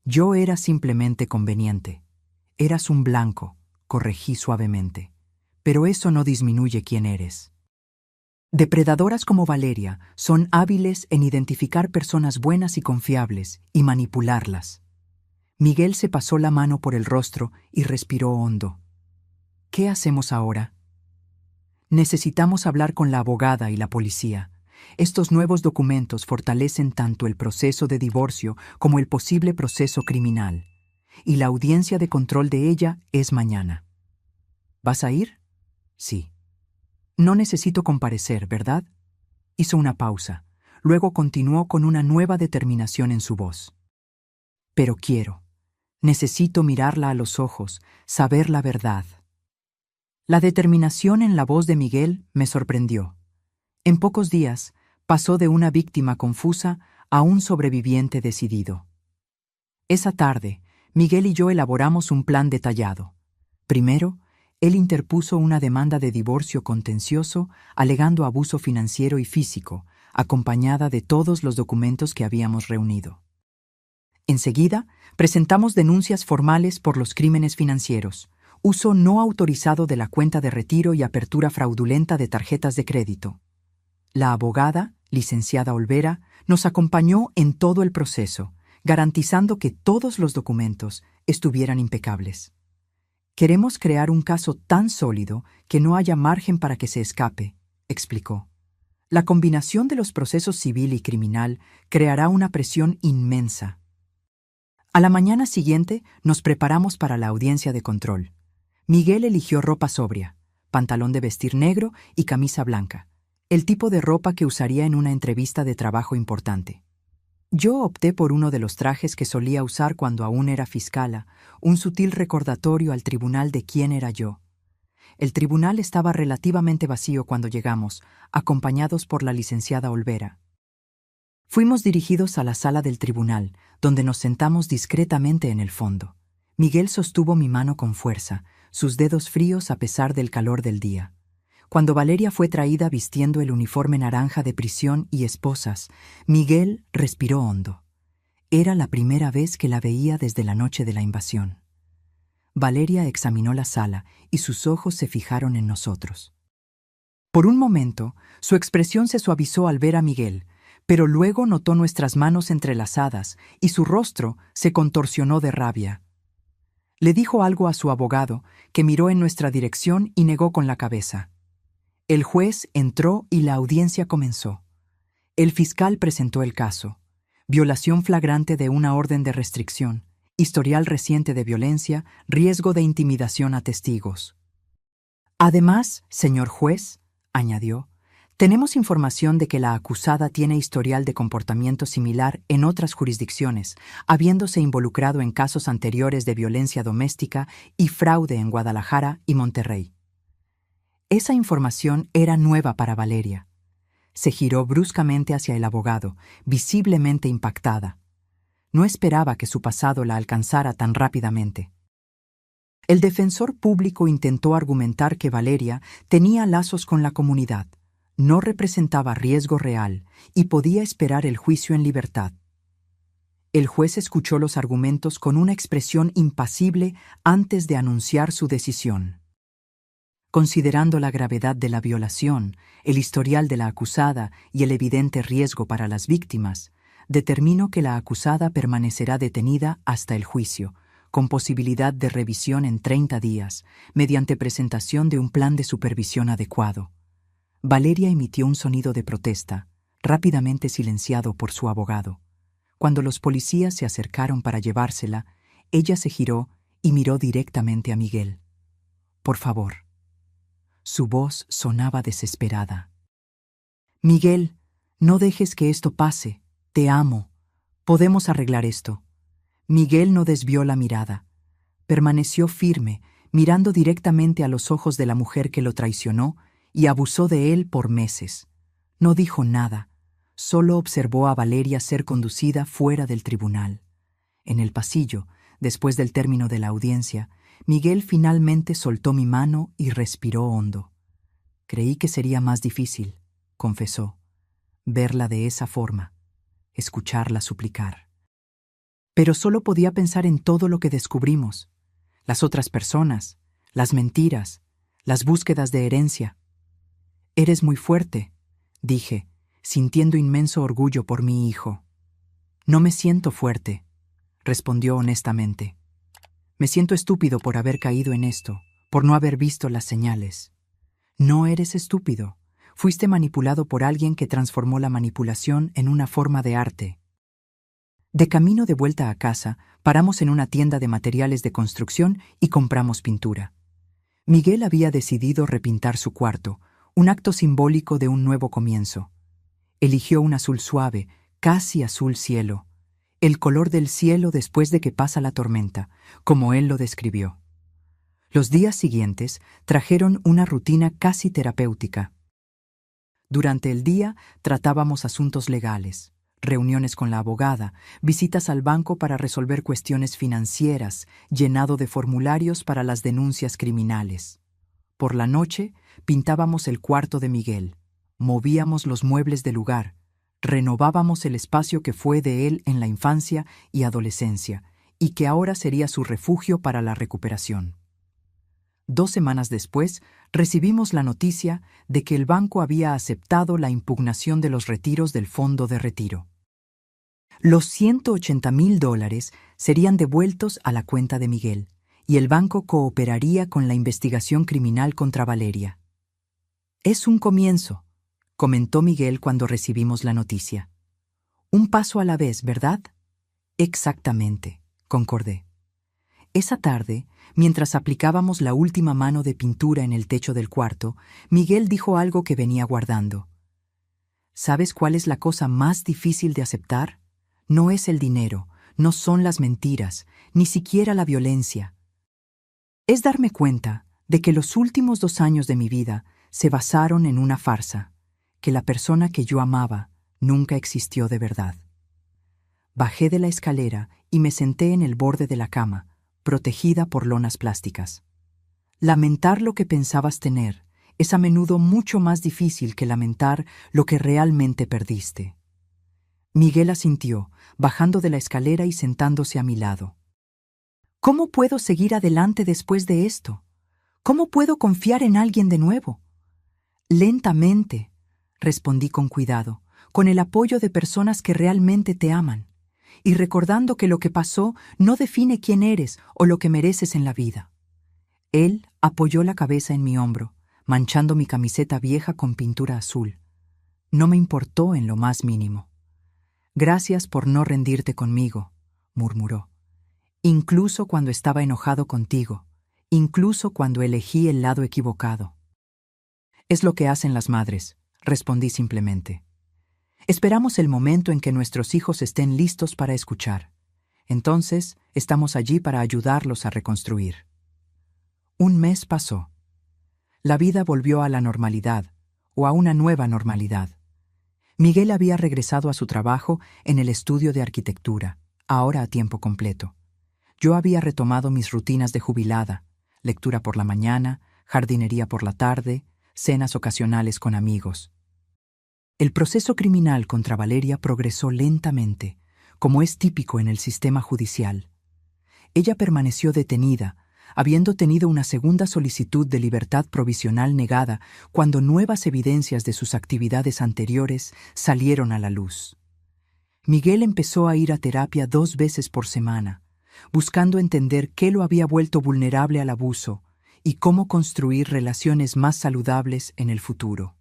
«Yo era simplemente conveniente. Eras un blanco», corregí suavemente. «Pero eso no disminuye quién eres». Depredadoras como Valeria son hábiles en identificar personas buenas y confiables y manipularlas. Miguel se pasó la mano por el rostro y respiró hondo. «¿Qué hacemos ahora?» «Necesitamos hablar con la abogada y la policía. Estos nuevos documentos fortalecen tanto el proceso de divorcio como el posible proceso criminal. Y la audiencia de control de ella es mañana». «¿Vas a ir?» «Sí». «No necesito comparecer, ¿verdad?». Hizo una pausa. Luego continuó con una nueva determinación en su voz. «Pero quiero. Necesito mirarla a los ojos, saber la verdad». La determinación en la voz de Miguel me sorprendió. En pocos días, pasó de una víctima confusa a un sobreviviente decidido. Esa tarde, Miguel y yo elaboramos un plan detallado. Primero, él interpuso una demanda de divorcio contencioso alegando abuso financiero y físico, acompañada de todos los documentos que habíamos reunido. Enseguida, presentamos denuncias formales por los crímenes financieros, uso no autorizado de la cuenta de retiro y apertura fraudulenta de tarjetas de crédito. La abogada, licenciada Olvera, nos acompañó en todo el proceso, garantizando que todos los documentos estuvieran impecables. Queremos crear un caso tan sólido que no haya margen para que se escape, explicó. La combinación de los procesos civil y criminal creará una presión inmensa. A la mañana siguiente nos preparamos para la audiencia de control. Miguel eligió ropa sobria, pantalón de vestir negro y camisa blanca, el tipo de ropa que usaría en una entrevista de trabajo importante. Yo opté por uno de los trajes que solía usar cuando aún era fiscala, un sutil recordatorio al tribunal de quién era yo. El tribunal estaba relativamente vacío cuando llegamos, acompañados por la licenciada Olvera. Fuimos dirigidos a la sala del tribunal, donde nos sentamos discretamente en el fondo. Miguel sostuvo mi mano con fuerza, sus dedos fríos a pesar del calor del día. Cuando Valeria fue traída vistiendo el uniforme naranja de prisión y esposas, Miguel respiró hondo. Era la primera vez que la veía desde la noche de la invasión. Valeria examinó la sala y sus ojos se fijaron en nosotros. Por un momento, su expresión se suavizó al ver a Miguel, pero luego notó nuestras manos entrelazadas y su rostro se contorsionó de rabia. Le dijo algo a su abogado, que miró en nuestra dirección y negó con la cabeza. El juez entró y la audiencia comenzó. El fiscal presentó el caso: violación flagrante de una orden de restricción, historial reciente de violencia, riesgo de intimidación a testigos. Además, señor juez, añadió, tenemos información de que la acusada tiene historial de comportamiento similar en otras jurisdicciones, habiéndose involucrado en casos anteriores de violencia doméstica y fraude en Guadalajara y Monterrey. Esa información era nueva para Valeria. Se giró bruscamente hacia el abogado, visiblemente impactada. No esperaba que su pasado la alcanzara tan rápidamente. El defensor público intentó argumentar que Valeria tenía lazos con la comunidad, no representaba riesgo real y podía esperar el juicio en libertad. El juez escuchó los argumentos con una expresión impasible antes de anunciar su decisión. Considerando la gravedad de la violación, el historial de la acusada y el evidente riesgo para las víctimas, determinó que la acusada permanecerá detenida hasta el juicio, con posibilidad de revisión en 30 días, mediante presentación de un plan de supervisión adecuado. Valeria emitió un sonido de protesta, rápidamente silenciado por su abogado. Cuando los policías se acercaron para llevársela, ella se giró y miró directamente a Miguel. «Por favor». Su voz sonaba desesperada. «Miguel, no dejes que esto pase. Te amo. Podemos arreglar esto». Miguel no desvió la mirada. Permaneció firme, mirando directamente a los ojos de la mujer que lo traicionó y abusó de él por meses. No dijo nada, solo observó a Valeria ser conducida fuera del tribunal. En el pasillo, después del término de la audiencia, Miguel finalmente soltó mi mano y respiró hondo. «Creí que sería más difícil», confesó, «verla de esa forma, escucharla suplicar. Pero solo podía pensar en todo lo que descubrimos, las otras personas, las mentiras, las búsquedas de herencia. Eres muy fuerte», dije, sintiendo inmenso orgullo por mi hijo. «No me siento fuerte», respondió honestamente. «Me siento estúpido por haber caído en esto, por no haber visto las señales». «No eres estúpido. Fuiste manipulado por alguien que transformó la manipulación en una forma de arte». De camino de vuelta a casa, paramos en una tienda de materiales de construcción y compramos pintura. Miguel había decidido repintar su cuarto, un acto simbólico de un nuevo comienzo. Eligió un azul suave, casi azul cielo, el color del cielo después de que pasa la tormenta, como él lo describió. Los días siguientes trajeron una rutina casi terapéutica. Durante el día tratábamos asuntos legales, reuniones con la abogada, visitas al banco para resolver cuestiones financieras, llenado de formularios para las denuncias criminales. Por la noche, pintábamos el cuarto de Miguel, movíamos los muebles del lugar, renovábamos el espacio que fue de él en la infancia y adolescencia, y que ahora sería su refugio para la recuperación. 2 semanas después, recibimos la noticia de que el banco había aceptado la impugnación de los retiros del fondo de retiro. Los $180,000 serían devueltos a la cuenta de Miguel, y el banco cooperaría con la investigación criminal contra Valeria. «Es un comienzo», comentó Miguel cuando recibimos la noticia. «Un paso a la vez, ¿verdad?» «Exactamente», concordé. Esa tarde, mientras aplicábamos la última mano de pintura en el techo del cuarto, Miguel dijo algo que venía guardando. ¿Sabes cuál es la cosa más difícil de aceptar? No es el dinero, no son las mentiras, ni siquiera la violencia. Es darme cuenta de que los últimos 2 años de mi vida se basaron en una farsa, que la persona que yo amaba nunca existió de verdad. Bajé de la escalera y me senté en el borde de la cama, protegida por lonas plásticas. Lamentar lo que pensabas tener es a menudo mucho más difícil que lamentar lo que realmente perdiste. Miguel asintió, bajando de la escalera y sentándose a mi lado. ¿Cómo puedo seguir adelante después de esto? ¿Cómo puedo confiar en alguien de nuevo? Lentamente, respondí con cuidado, con el apoyo de personas que realmente te aman, y recordando que lo que pasó no define quién eres o lo que mereces en la vida. Él apoyó la cabeza en mi hombro, manchando mi camiseta vieja con pintura azul. No me importó en lo más mínimo. «Gracias por no rendirte conmigo», murmuró. «Incluso cuando estaba enojado contigo, incluso cuando elegí el lado equivocado». «Es lo que hacen las madres», respondí simplemente. «Esperamos el momento en que nuestros hijos estén listos para escuchar. Entonces, estamos allí para ayudarlos a reconstruir». 1 mes pasó. La vida volvió a la normalidad, o a una nueva normalidad. Miguel había regresado a su trabajo en el estudio de arquitectura, ahora a tiempo completo. Yo había retomado mis rutinas de jubilada, lectura por la mañana, jardinería por la tarde, cenas ocasionales con amigos. El proceso criminal contra Valeria progresó lentamente, como es típico en el sistema judicial. Ella permaneció detenida, habiendo tenido una segunda solicitud de libertad provisional negada cuando nuevas evidencias de sus actividades anteriores salieron a la luz. Miguel empezó a ir a terapia 2 veces por semana, buscando entender qué lo había vuelto vulnerable al abuso y cómo construir relaciones más saludables en el futuro.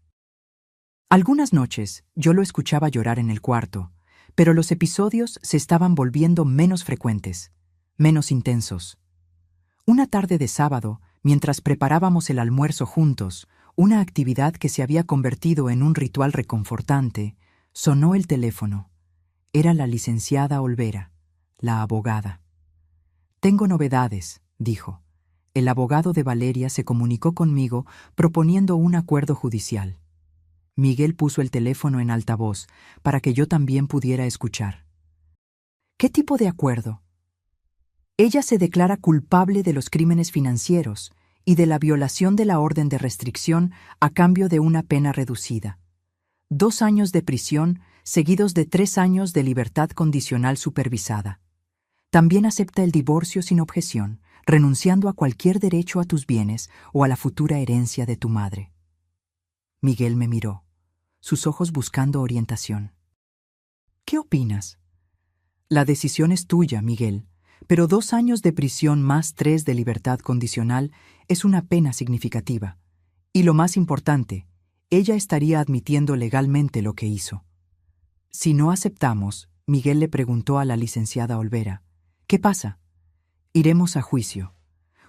Algunas noches yo lo escuchaba llorar en el cuarto, pero los episodios se estaban volviendo menos frecuentes, menos intensos. Una tarde de sábado, mientras preparábamos el almuerzo juntos, una actividad que se había convertido en un ritual reconfortante, sonó el teléfono. Era la licenciada Olvera, la abogada. «Tengo novedades», dijo. «El abogado de Valeria se comunicó conmigo proponiendo un acuerdo judicial». Miguel puso el teléfono en altavoz para que yo también pudiera escuchar. «¿Qué tipo de acuerdo?» «Ella se declara culpable de los crímenes financieros y de la violación de la orden de restricción a cambio de una pena reducida. 2 años de prisión seguidos de 3 años de libertad condicional supervisada. También acepta el divorcio sin objeción, renunciando a cualquier derecho a tus bienes o a la futura herencia de tu madre». Miguel me miró, sus ojos buscando orientación. «¿Qué opinas?» «La decisión es tuya, Miguel, pero 2 años de prisión más 3 de libertad condicional es una pena significativa. Y lo más importante, ella estaría admitiendo legalmente lo que hizo». «Si no aceptamos», Miguel le preguntó a la licenciada Olvera, «¿qué pasa?» «Iremos a juicio.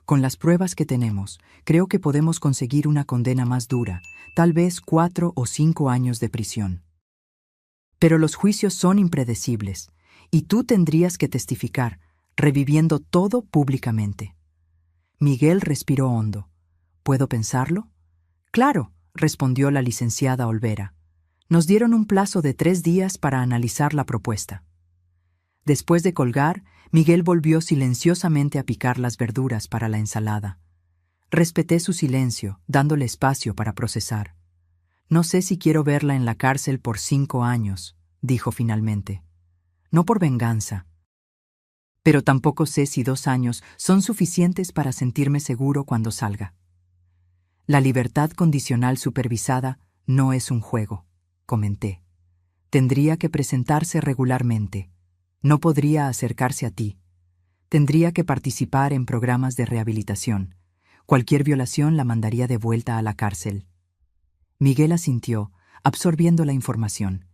Con las pruebas que tenemos, creo que podemos conseguir una condena más dura, tal vez 4 o 5 años de prisión. Pero los juicios son impredecibles, y tú tendrías que testificar, reviviendo todo públicamente». Miguel respiró hondo. «¿Puedo pensarlo?» «Claro», respondió la licenciada Olvera. Nos dieron un plazo de 3 días para analizar la propuesta. Después de colgar, Miguel volvió silenciosamente a picar las verduras para la ensalada. Respeté su silencio, dándole espacio para procesar. No sé si quiero verla en la cárcel por 5 años, dijo finalmente. No por venganza. Pero tampoco sé si 2 años son suficientes para sentirme seguro cuando salga. La libertad condicional supervisada no es un juego, comenté. Tendría que presentarse regularmente. No podría acercarse a ti. Tendría que participar en programas de rehabilitación. Cualquier violación la mandaría de vuelta a la cárcel. Miguel asintió, absorbiendo la información,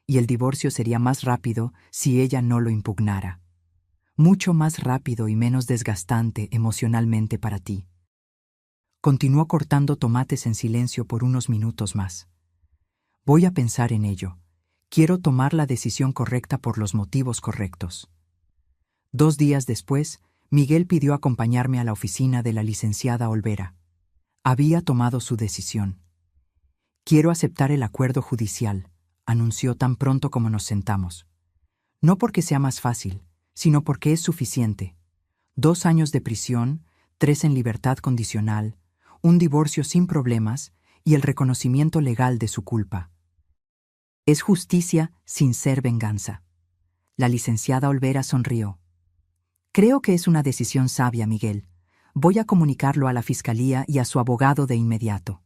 y el divorcio sería más rápido si ella no lo impugnara. Mucho más rápido y menos desgastante emocionalmente para ti. Continuó cortando tomates en silencio por unos minutos más. Voy a pensar en ello. Quiero tomar la decisión correcta por los motivos correctos. 2 días después, Miguel pidió acompañarme a la oficina de la licenciada Olvera. Había tomado su decisión. Quiero aceptar el acuerdo judicial, anunció tan pronto como nos sentamos. No porque sea más fácil, sino porque es suficiente. 2 años de prisión, 3 en libertad condicional, un divorcio sin problemas y el reconocimiento legal de su culpa. Es justicia sin ser venganza. La licenciada Olvera sonrió. Creo que es una decisión sabia, Miguel. Voy a comunicarlo a la fiscalía y a su abogado de inmediato.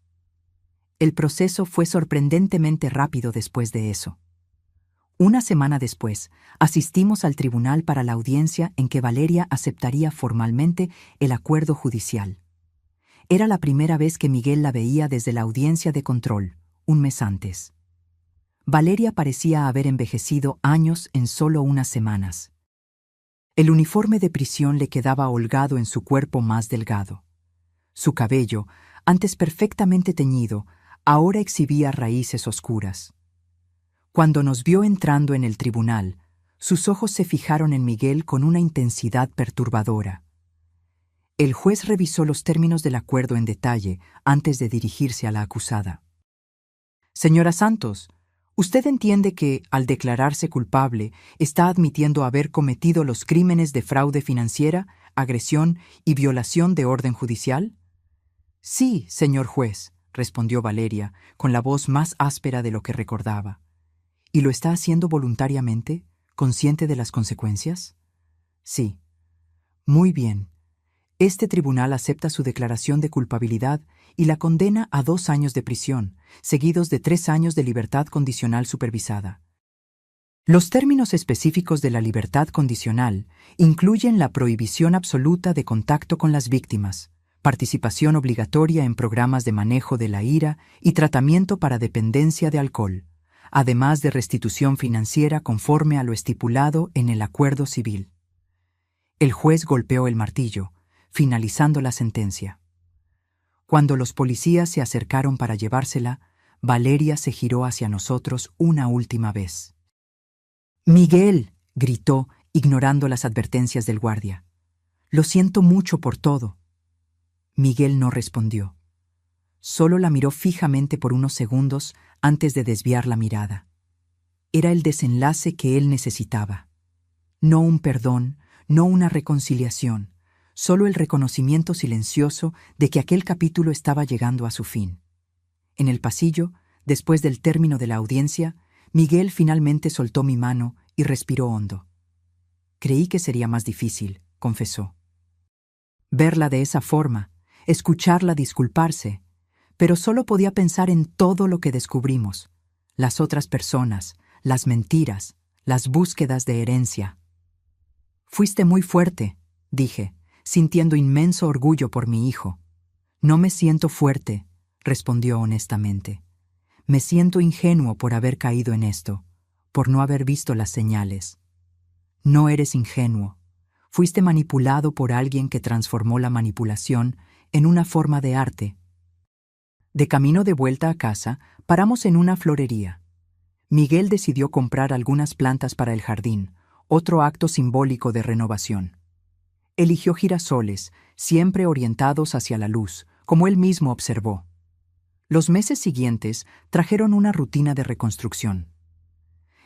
El proceso fue sorprendentemente rápido después de eso. Una semana después, asistimos al tribunal para la audiencia en que Valeria aceptaría formalmente el acuerdo judicial. Era la primera vez que Miguel la veía desde la audiencia de control, un mes antes. Valeria parecía haber envejecido años en solo unas semanas. El uniforme de prisión le quedaba holgado en su cuerpo más delgado. Su cabello, antes perfectamente teñido, ahora exhibía raíces oscuras. Cuando nos vio entrando en el tribunal, sus ojos se fijaron en Miguel con una intensidad perturbadora. El juez revisó los términos del acuerdo en detalle antes de dirigirse a la acusada. Señora Santos, usted entiende que, al declararse culpable, está admitiendo haber cometido los crímenes de fraude financiera, agresión y violación de orden judicial? Sí, señor juez, respondió Valeria, con la voz más áspera de lo que recordaba. ¿Y lo está haciendo voluntariamente, consciente de las consecuencias? Sí. Muy bien. Este tribunal acepta su declaración de culpabilidad y la condena a 2 años de prisión, seguidos de 3 años de libertad condicional supervisada. Los términos específicos de la libertad condicional incluyen la prohibición absoluta de contacto con las víctimas, participación obligatoria en programas de manejo de la ira y tratamiento para dependencia de alcohol, además de restitución financiera conforme a lo estipulado en el acuerdo civil. El juez golpeó el martillo, finalizando la sentencia. Cuando los policías se acercaron para llevársela, Valeria se giró hacia nosotros una última vez. «Miguel», gritó, ignorando las advertencias del guardia. «Lo siento mucho por todo». Miguel no respondió. Solo la miró fijamente por unos segundos antes de desviar la mirada. Era el desenlace que él necesitaba. No un perdón, no una reconciliación, solo el reconocimiento silencioso de que aquel capítulo estaba llegando a su fin. En el pasillo, después del término de la audiencia, Miguel finalmente soltó mi mano y respiró hondo. Creí que sería más difícil, confesó. Verla de esa forma, escucharla disculparse, pero solo podía pensar en todo lo que descubrimos, las otras personas, las mentiras, las búsquedas de herencia. «Fuiste muy fuerte», dije, sintiendo inmenso orgullo por mi hijo. «No me siento fuerte», respondió honestamente. «Me siento ingenuo por haber caído en esto, por no haber visto las señales». «No eres ingenuo. Fuiste manipulado por alguien que transformó la manipulación en una forma de arte». De camino de vuelta a casa, paramos en una florería. Miguel decidió comprar algunas plantas para el jardín, otro acto simbólico de renovación. Eligió girasoles, siempre orientados hacia la luz, como él mismo observó. Los meses siguientes trajeron una rutina de reconstrucción.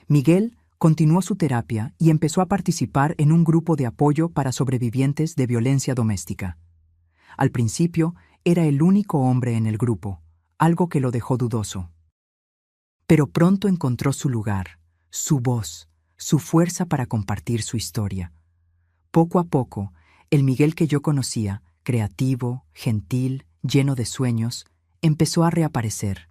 Miguel continuó su terapia y empezó a participar en un grupo de apoyo para sobrevivientes de violencia doméstica. Al principio, era el único hombre en el grupo, algo que lo dejó dudoso. Pero pronto encontró su lugar, su voz, su fuerza para compartir su historia. Poco a poco, el Miguel que yo conocía, creativo, gentil, lleno de sueños, empezó a reaparecer.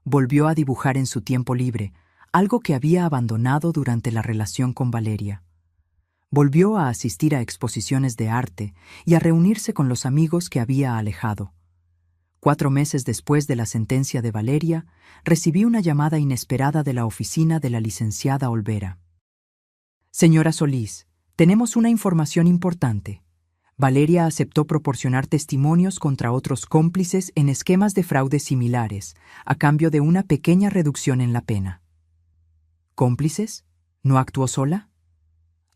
Volvió a dibujar en su tiempo libre, algo que había abandonado durante la relación con Valeria. Volvió a asistir a exposiciones de arte y a reunirse con los amigos que había alejado. 4 meses después de la sentencia de Valeria, recibí una llamada inesperada de la oficina de la licenciada Olvera. Señora Solís, tenemos una información importante. Valeria aceptó proporcionar testimonios contra otros cómplices en esquemas de fraude similares, a cambio de una pequeña reducción en la pena. ¿Cómplices? ¿No actuó sola?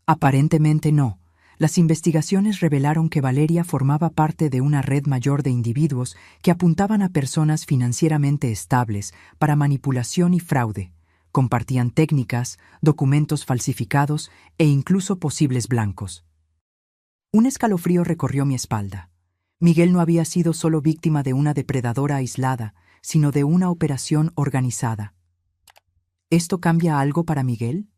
Aparentemente no. Las investigaciones revelaron que Valeria formaba parte de una red mayor de individuos que apuntaban a personas financieramente estables para manipulación y fraude. Compartían técnicas, documentos falsificados e incluso posibles blancos. Un escalofrío recorrió mi espalda. Miguel no había sido solo víctima de una depredadora aislada, sino de una operación organizada. ¿Esto cambia algo para Miguel?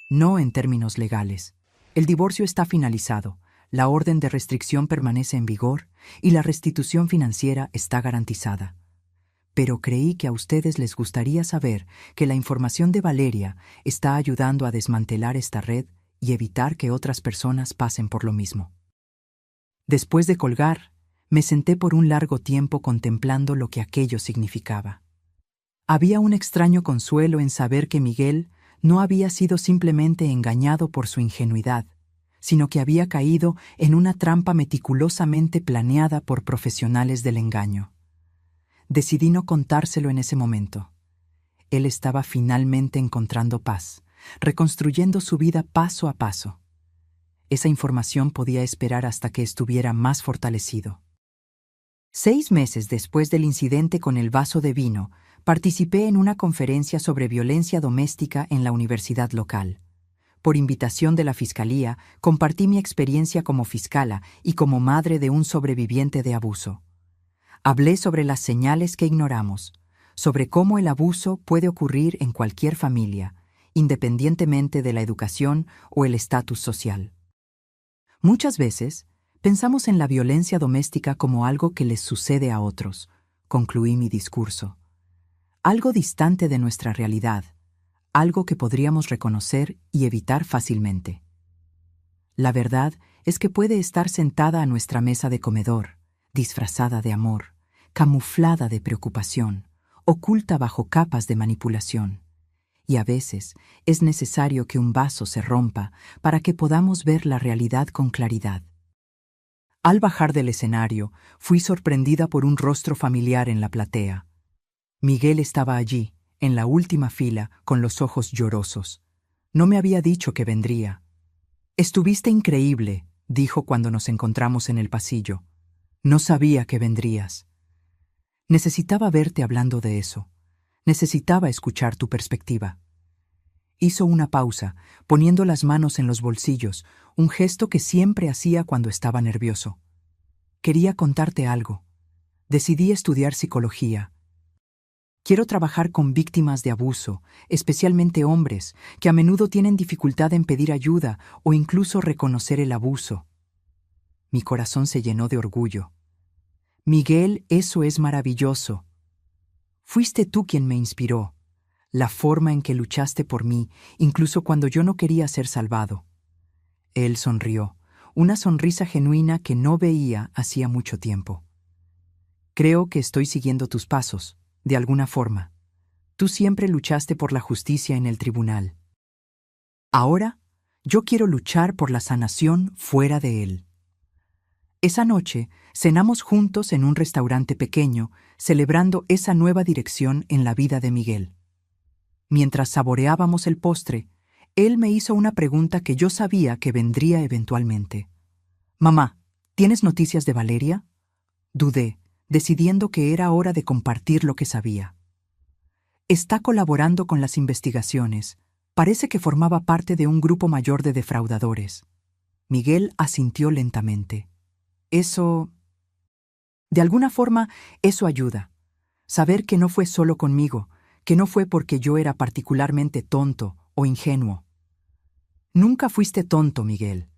No en términos legales. El divorcio está finalizado, la orden de restricción permanece en vigor y la restitución financiera está garantizada. Pero creí que a ustedes les gustaría saber que la información de Valeria está ayudando a desmantelar esta red y evitar que otras personas pasen por lo mismo. Después de colgar, me senté por un largo tiempo contemplando lo que aquello significaba. Había un extraño consuelo en saber que Miguel no había sido simplemente engañado por su ingenuidad, sino que había caído en una trampa meticulosamente planeada por profesionales del engaño. Decidí no contárselo en ese momento. Él estaba finalmente encontrando paz, reconstruyendo su vida paso a paso. Esa información podía esperar hasta que estuviera más fortalecido. 6 meses después del incidente con el vaso de vino, participé en una conferencia sobre violencia doméstica en la universidad local. Por invitación de la Fiscalía, compartí mi experiencia como fiscala y como madre de un sobreviviente de abuso. Hablé sobre las señales que ignoramos, sobre cómo el abuso puede ocurrir en cualquier familia, independientemente de la educación o el estatus social. Muchas veces, pensamos en la violencia doméstica como algo que les sucede a otros, concluí mi discurso. Algo distante de nuestra realidad, algo que podríamos reconocer y evitar fácilmente. La verdad es que puede estar sentada a nuestra mesa de comedor, disfrazada de amor, camuflada de preocupación, oculta bajo capas de manipulación. Y a veces es necesario que un vaso se rompa para que podamos ver la realidad con claridad. Al bajar del escenario, fui sorprendida por un rostro familiar en la platea. Miguel estaba allí, en la última fila, con los ojos llorosos. No me había dicho que vendría. «Estuviste increíble», dijo cuando nos encontramos en el pasillo. «No sabía que vendrías». Necesitaba verte hablando de eso. Necesitaba escuchar tu perspectiva. Hizo una pausa, poniendo las manos en los bolsillos, un gesto que siempre hacía cuando estaba nervioso. «Quería contarte algo. Decidí estudiar psicología. Quiero trabajar con víctimas de abuso, especialmente hombres, que a menudo tienen dificultad en pedir ayuda o incluso reconocer el abuso». Mi corazón se llenó de orgullo. «Miguel, eso es maravilloso. Fuiste tú quien me inspiró. La forma en que luchaste por mí, incluso cuando yo no quería ser salvado». Él sonrió, una sonrisa genuina que no veía hacía mucho tiempo. «Creo que estoy siguiendo tus pasos, de alguna forma. Tú siempre luchaste por la justicia en el tribunal. Ahora, yo quiero luchar por la sanación fuera de él». Esa noche, cenamos juntos en un restaurante pequeño, celebrando esa nueva dirección en la vida de Miguel. Mientras saboreábamos el postre, él me hizo una pregunta que yo sabía que vendría eventualmente. «Mamá, ¿tienes noticias de Valeria?» Dudé, decidiendo que era hora de compartir lo que sabía. Está colaborando con las investigaciones. Parece que formaba parte de un grupo mayor de defraudadores. Miguel asintió lentamente. Eso... De alguna forma, eso ayuda. Saber que no fue solo conmigo, que no fue porque yo era particularmente tonto o ingenuo. Nunca fuiste tonto, Miguel.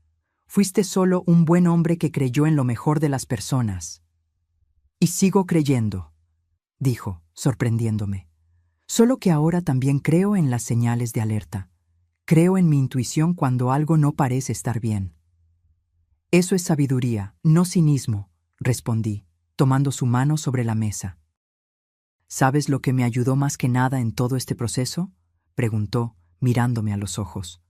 Fuiste solo un buen hombre que creyó en lo mejor de las personas. Y sigo creyendo, dijo, sorprendiéndome. Solo que ahora también creo en las señales de alerta. Creo en mi intuición cuando algo no parece estar bien. Eso es sabiduría, no cinismo, respondí, tomando su mano sobre la mesa. ¿Sabes lo que me ayudó más que nada en todo este proceso?, preguntó, mirándome a los ojos.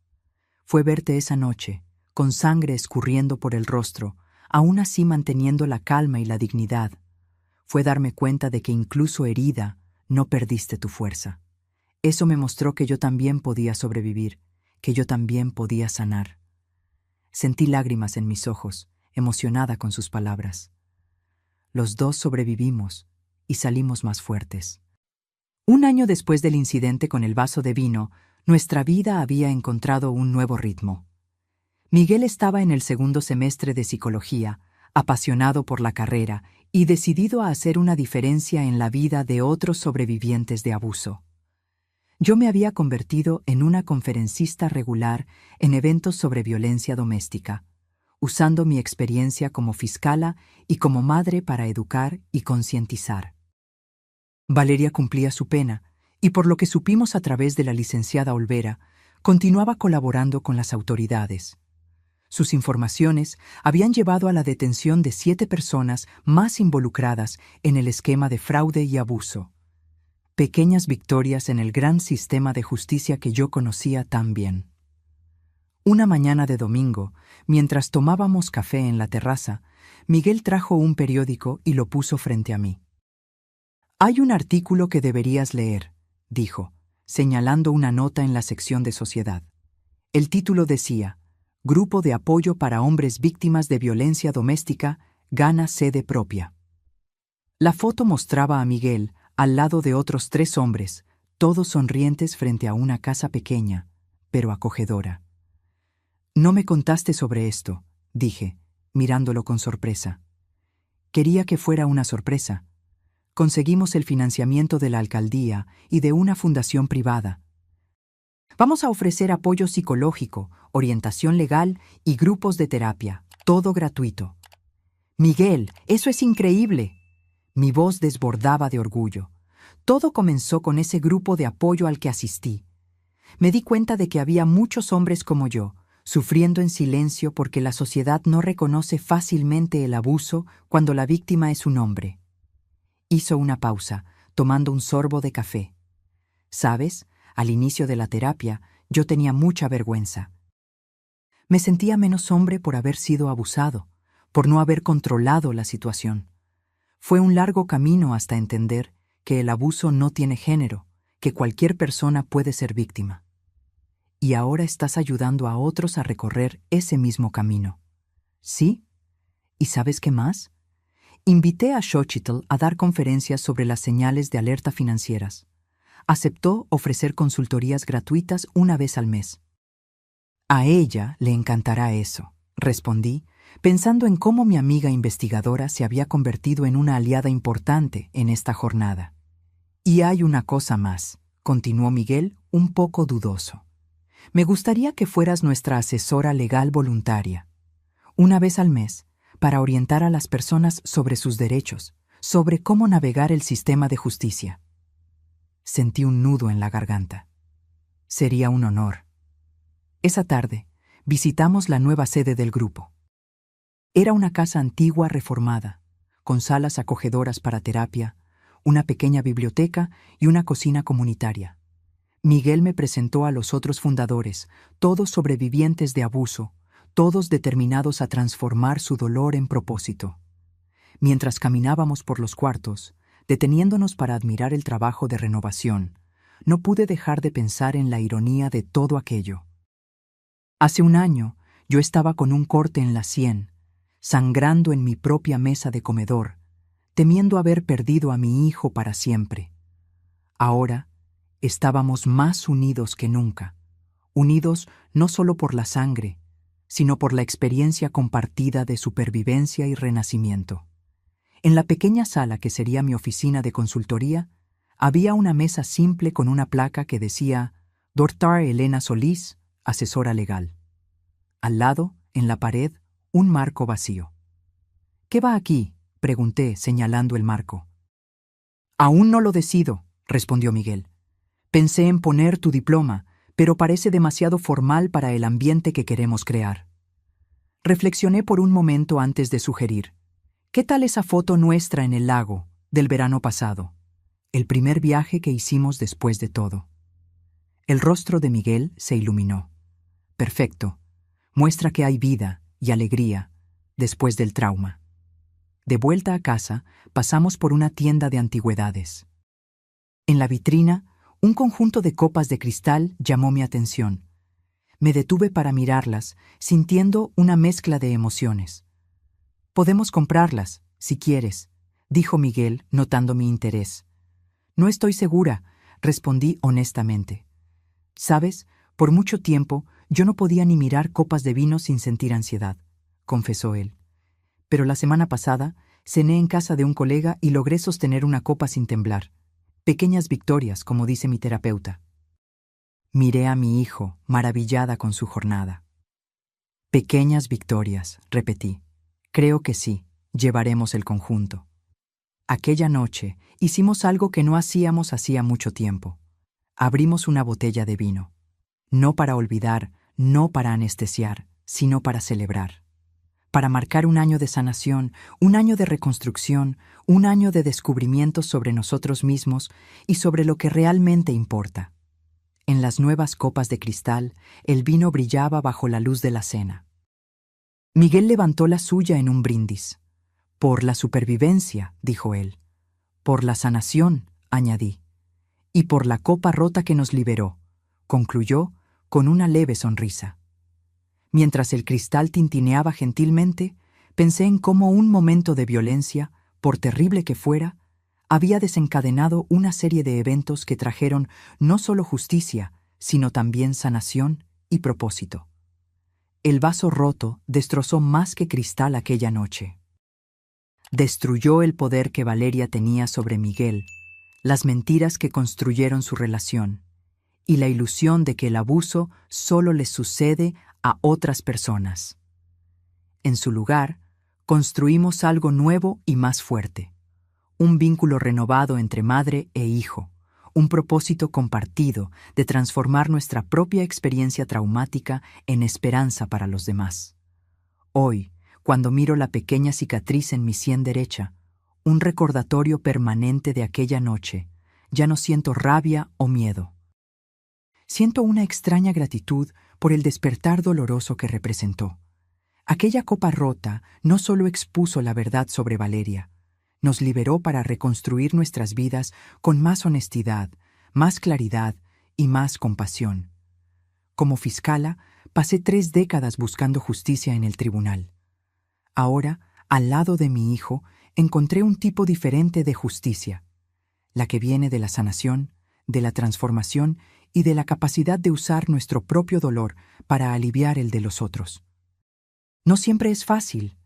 Fue verte esa noche, con sangre escurriendo por el rostro, aún así manteniendo la calma y la dignidad. Fue darme cuenta de que incluso herida, no perdiste tu fuerza. Eso me mostró que yo también podía sobrevivir, que yo también podía sanar. Sentí lágrimas en mis ojos, emocionada con sus palabras. Los dos sobrevivimos y salimos más fuertes. Un año después del incidente con el vaso de vino, nuestra vida había encontrado un nuevo ritmo. Miguel estaba en el segundo semestre de psicología, apasionado por la carrera y decidido a hacer una diferencia en la vida de otros sobrevivientes de abuso. Yo me había convertido en una conferencista regular en eventos sobre violencia doméstica, usando mi experiencia como fiscala y como madre para educar y concientizar. Valeria cumplía su pena, y por lo que supimos a través de la licenciada Olvera, continuaba colaborando con las autoridades. Sus informaciones habían llevado a la detención de 7 personas más involucradas en el esquema de fraude y abuso. Pequeñas victorias en el gran sistema de justicia que yo conocía tan bien. Una mañana de domingo, mientras tomábamos café en la terraza, Miguel trajo un periódico y lo puso frente a mí. «Hay un artículo que deberías leer», dijo, señalando una nota en la sección de sociedad. El título decía: Grupo de apoyo para hombres víctimas de violencia doméstica gana sede propia. La foto mostraba a Miguel al lado de otros 3 hombres, todos sonrientes frente a una casa pequeña, pero acogedora. «No me contaste sobre esto», dije, mirándolo con sorpresa. Quería que fuera una sorpresa. Conseguimos el financiamiento de la alcaldía y de una fundación privada. Vamos a ofrecer apoyo psicológico, orientación legal y grupos de terapia, todo gratuito. «Miguel, eso es increíble». Mi voz desbordaba de orgullo. Todo comenzó con ese grupo de apoyo al que asistí. Me di cuenta de que había muchos hombres como yo, sufriendo en silencio porque la sociedad no reconoce fácilmente el abuso cuando la víctima es un hombre. Hizo una pausa, tomando un sorbo de café. ¿Sabes? Al inicio de la terapia, yo tenía mucha vergüenza. Me sentía menos hombre por haber sido abusado, por no haber controlado la situación. Fue un largo camino hasta entender que el abuso no tiene género, que cualquier persona puede ser víctima. Y ahora estás ayudando a otros a recorrer ese mismo camino. ¿Sí? ¿Y sabes qué más? Invité a Xochitl a dar conferencias sobre las señales de alerta financieras. Aceptó ofrecer consultorías gratuitas una vez al mes. A ella le encantará eso, respondí, pensando en cómo mi amiga investigadora se había convertido en una aliada importante en esta jornada. Y hay una cosa más, continuó Miguel, un poco dudoso. Me gustaría que fueras nuestra asesora legal voluntaria, una vez al mes, para orientar a las personas sobre sus derechos, sobre cómo navegar el sistema de justicia. Sentí un nudo en la garganta. Sería un honor. Esa tarde, visitamos la nueva sede del grupo. Era una casa antigua reformada, con salas acogedoras para terapia, una pequeña biblioteca y una cocina comunitaria. Miguel me presentó a los otros fundadores, todos sobrevivientes de abuso, todos determinados a transformar su dolor en propósito. Mientras caminábamos por los cuartos, deteniéndonos para admirar el trabajo de renovación, no pude dejar de pensar en la ironía de todo aquello. Hace un año, yo estaba con un corte en la sien, sangrando en mi propia mesa de comedor, temiendo haber perdido a mi hijo para siempre. Ahora estábamos más unidos que nunca, unidos no solo por la sangre, sino por la experiencia compartida de supervivencia y renacimiento. En la pequeña sala que sería mi oficina de consultoría, había una mesa simple con una placa que decía Dr. Elena Solís, asesora legal. Al lado, en la pared, un marco vacío. «¿Qué va aquí?», pregunté, señalando el marco. «Aún no lo decido», respondió Miguel. «Pensé en poner tu diploma, pero parece demasiado formal para el ambiente que queremos crear». Reflexioné por un momento antes de sugerir: «¿Qué tal esa foto nuestra en el lago, del verano pasado? El primer viaje que hicimos después de todo». El rostro de Miguel se iluminó. «Perfecto. Muestra que hay vida y alegría después del trauma». De vuelta a casa, pasamos por una tienda de antigüedades. En la vitrina, un conjunto de copas de cristal llamó mi atención. Me detuve para mirarlas, sintiendo una mezcla de emociones. «Podemos comprarlas, si quieres», dijo Miguel, notando mi interés. «No estoy segura», respondí honestamente. «Sabes, por mucho tiempo yo no podía ni mirar copas de vino sin sentir ansiedad», confesó él. «Pero la semana pasada cené en casa de un colega y logré sostener una copa sin temblar. Pequeñas victorias, como dice mi terapeuta». Miré a mi hijo, maravillada con su jornada. «Pequeñas victorias», repetí. «Creo que sí, llevaremos el conjunto». Aquella noche hicimos algo que no hacíamos hacía mucho tiempo. Abrimos una botella de vino. No para olvidar, no para anestesiar, sino para celebrar. Para marcar un año de sanación, un año de reconstrucción, un año de descubrimientos sobre nosotros mismos y sobre lo que realmente importa. En las nuevas copas de cristal, el vino brillaba bajo la luz de la cena. Miguel levantó la suya en un brindis. «Por la supervivencia», dijo él. «Por la sanación», añadí. «Y por la copa rota que nos liberó», concluyó con una leve sonrisa. Mientras el cristal tintineaba gentilmente, pensé en cómo un momento de violencia, por terrible que fuera, había desencadenado una serie de eventos que trajeron no solo justicia, sino también sanación y propósito. El vaso roto destrozó más que cristal aquella noche. Destruyó el poder que Valeria tenía sobre Miguel, las mentiras que construyeron su relación, y la ilusión de que el abuso solo les sucede a otras personas. En su lugar, construimos algo nuevo y más fuerte. Un vínculo renovado entre madre e hijo, un propósito compartido de transformar nuestra propia experiencia traumática en esperanza para los demás. Hoy, cuando miro la pequeña cicatriz en mi sien derecha, un recordatorio permanente de aquella noche, ya no siento rabia o miedo. Siento una extraña gratitud por el despertar doloroso que representó. Aquella copa rota no solo expuso la verdad sobre Valeria, nos liberó para reconstruir nuestras vidas con más honestidad, más claridad y más compasión. Como fiscala, pasé 3 décadas buscando justicia en el tribunal. Ahora, al lado de mi hijo, encontré un tipo diferente de justicia, la que viene de la sanación, de la transformación y de la capacidad de usar nuestro propio dolor para aliviar el de los otros. No siempre es fácil.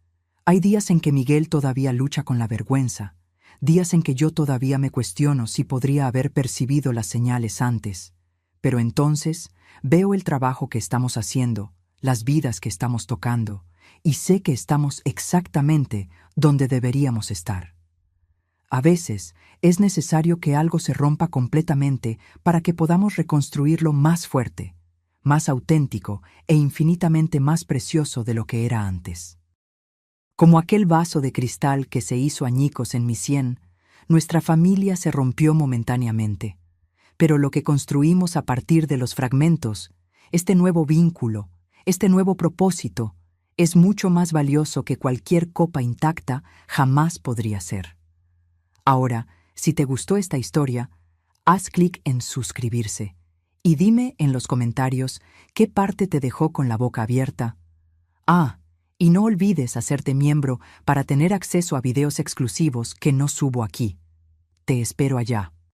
Hay días en que Miguel todavía lucha con la vergüenza, días en que yo todavía me cuestiono si podría haber percibido las señales antes, pero entonces veo el trabajo que estamos haciendo, las vidas que estamos tocando, y sé que estamos exactamente donde deberíamos estar. A veces es necesario que algo se rompa completamente para que podamos reconstruirlo más fuerte, más auténtico e infinitamente más precioso de lo que era antes. Como aquel vaso de cristal que se hizo añicos en mi sien, nuestra familia se rompió momentáneamente, pero lo que construimos a partir de los fragmentos, este nuevo vínculo, este nuevo propósito, es mucho más valioso que cualquier copa intacta jamás podría ser. Ahora, si te gustó esta historia, haz clic en suscribirse y dime en los comentarios qué parte te dejó con la boca abierta. Ah, Y no olvides hacerte miembro para tener acceso a videos exclusivos que no subo aquí. Te espero allá.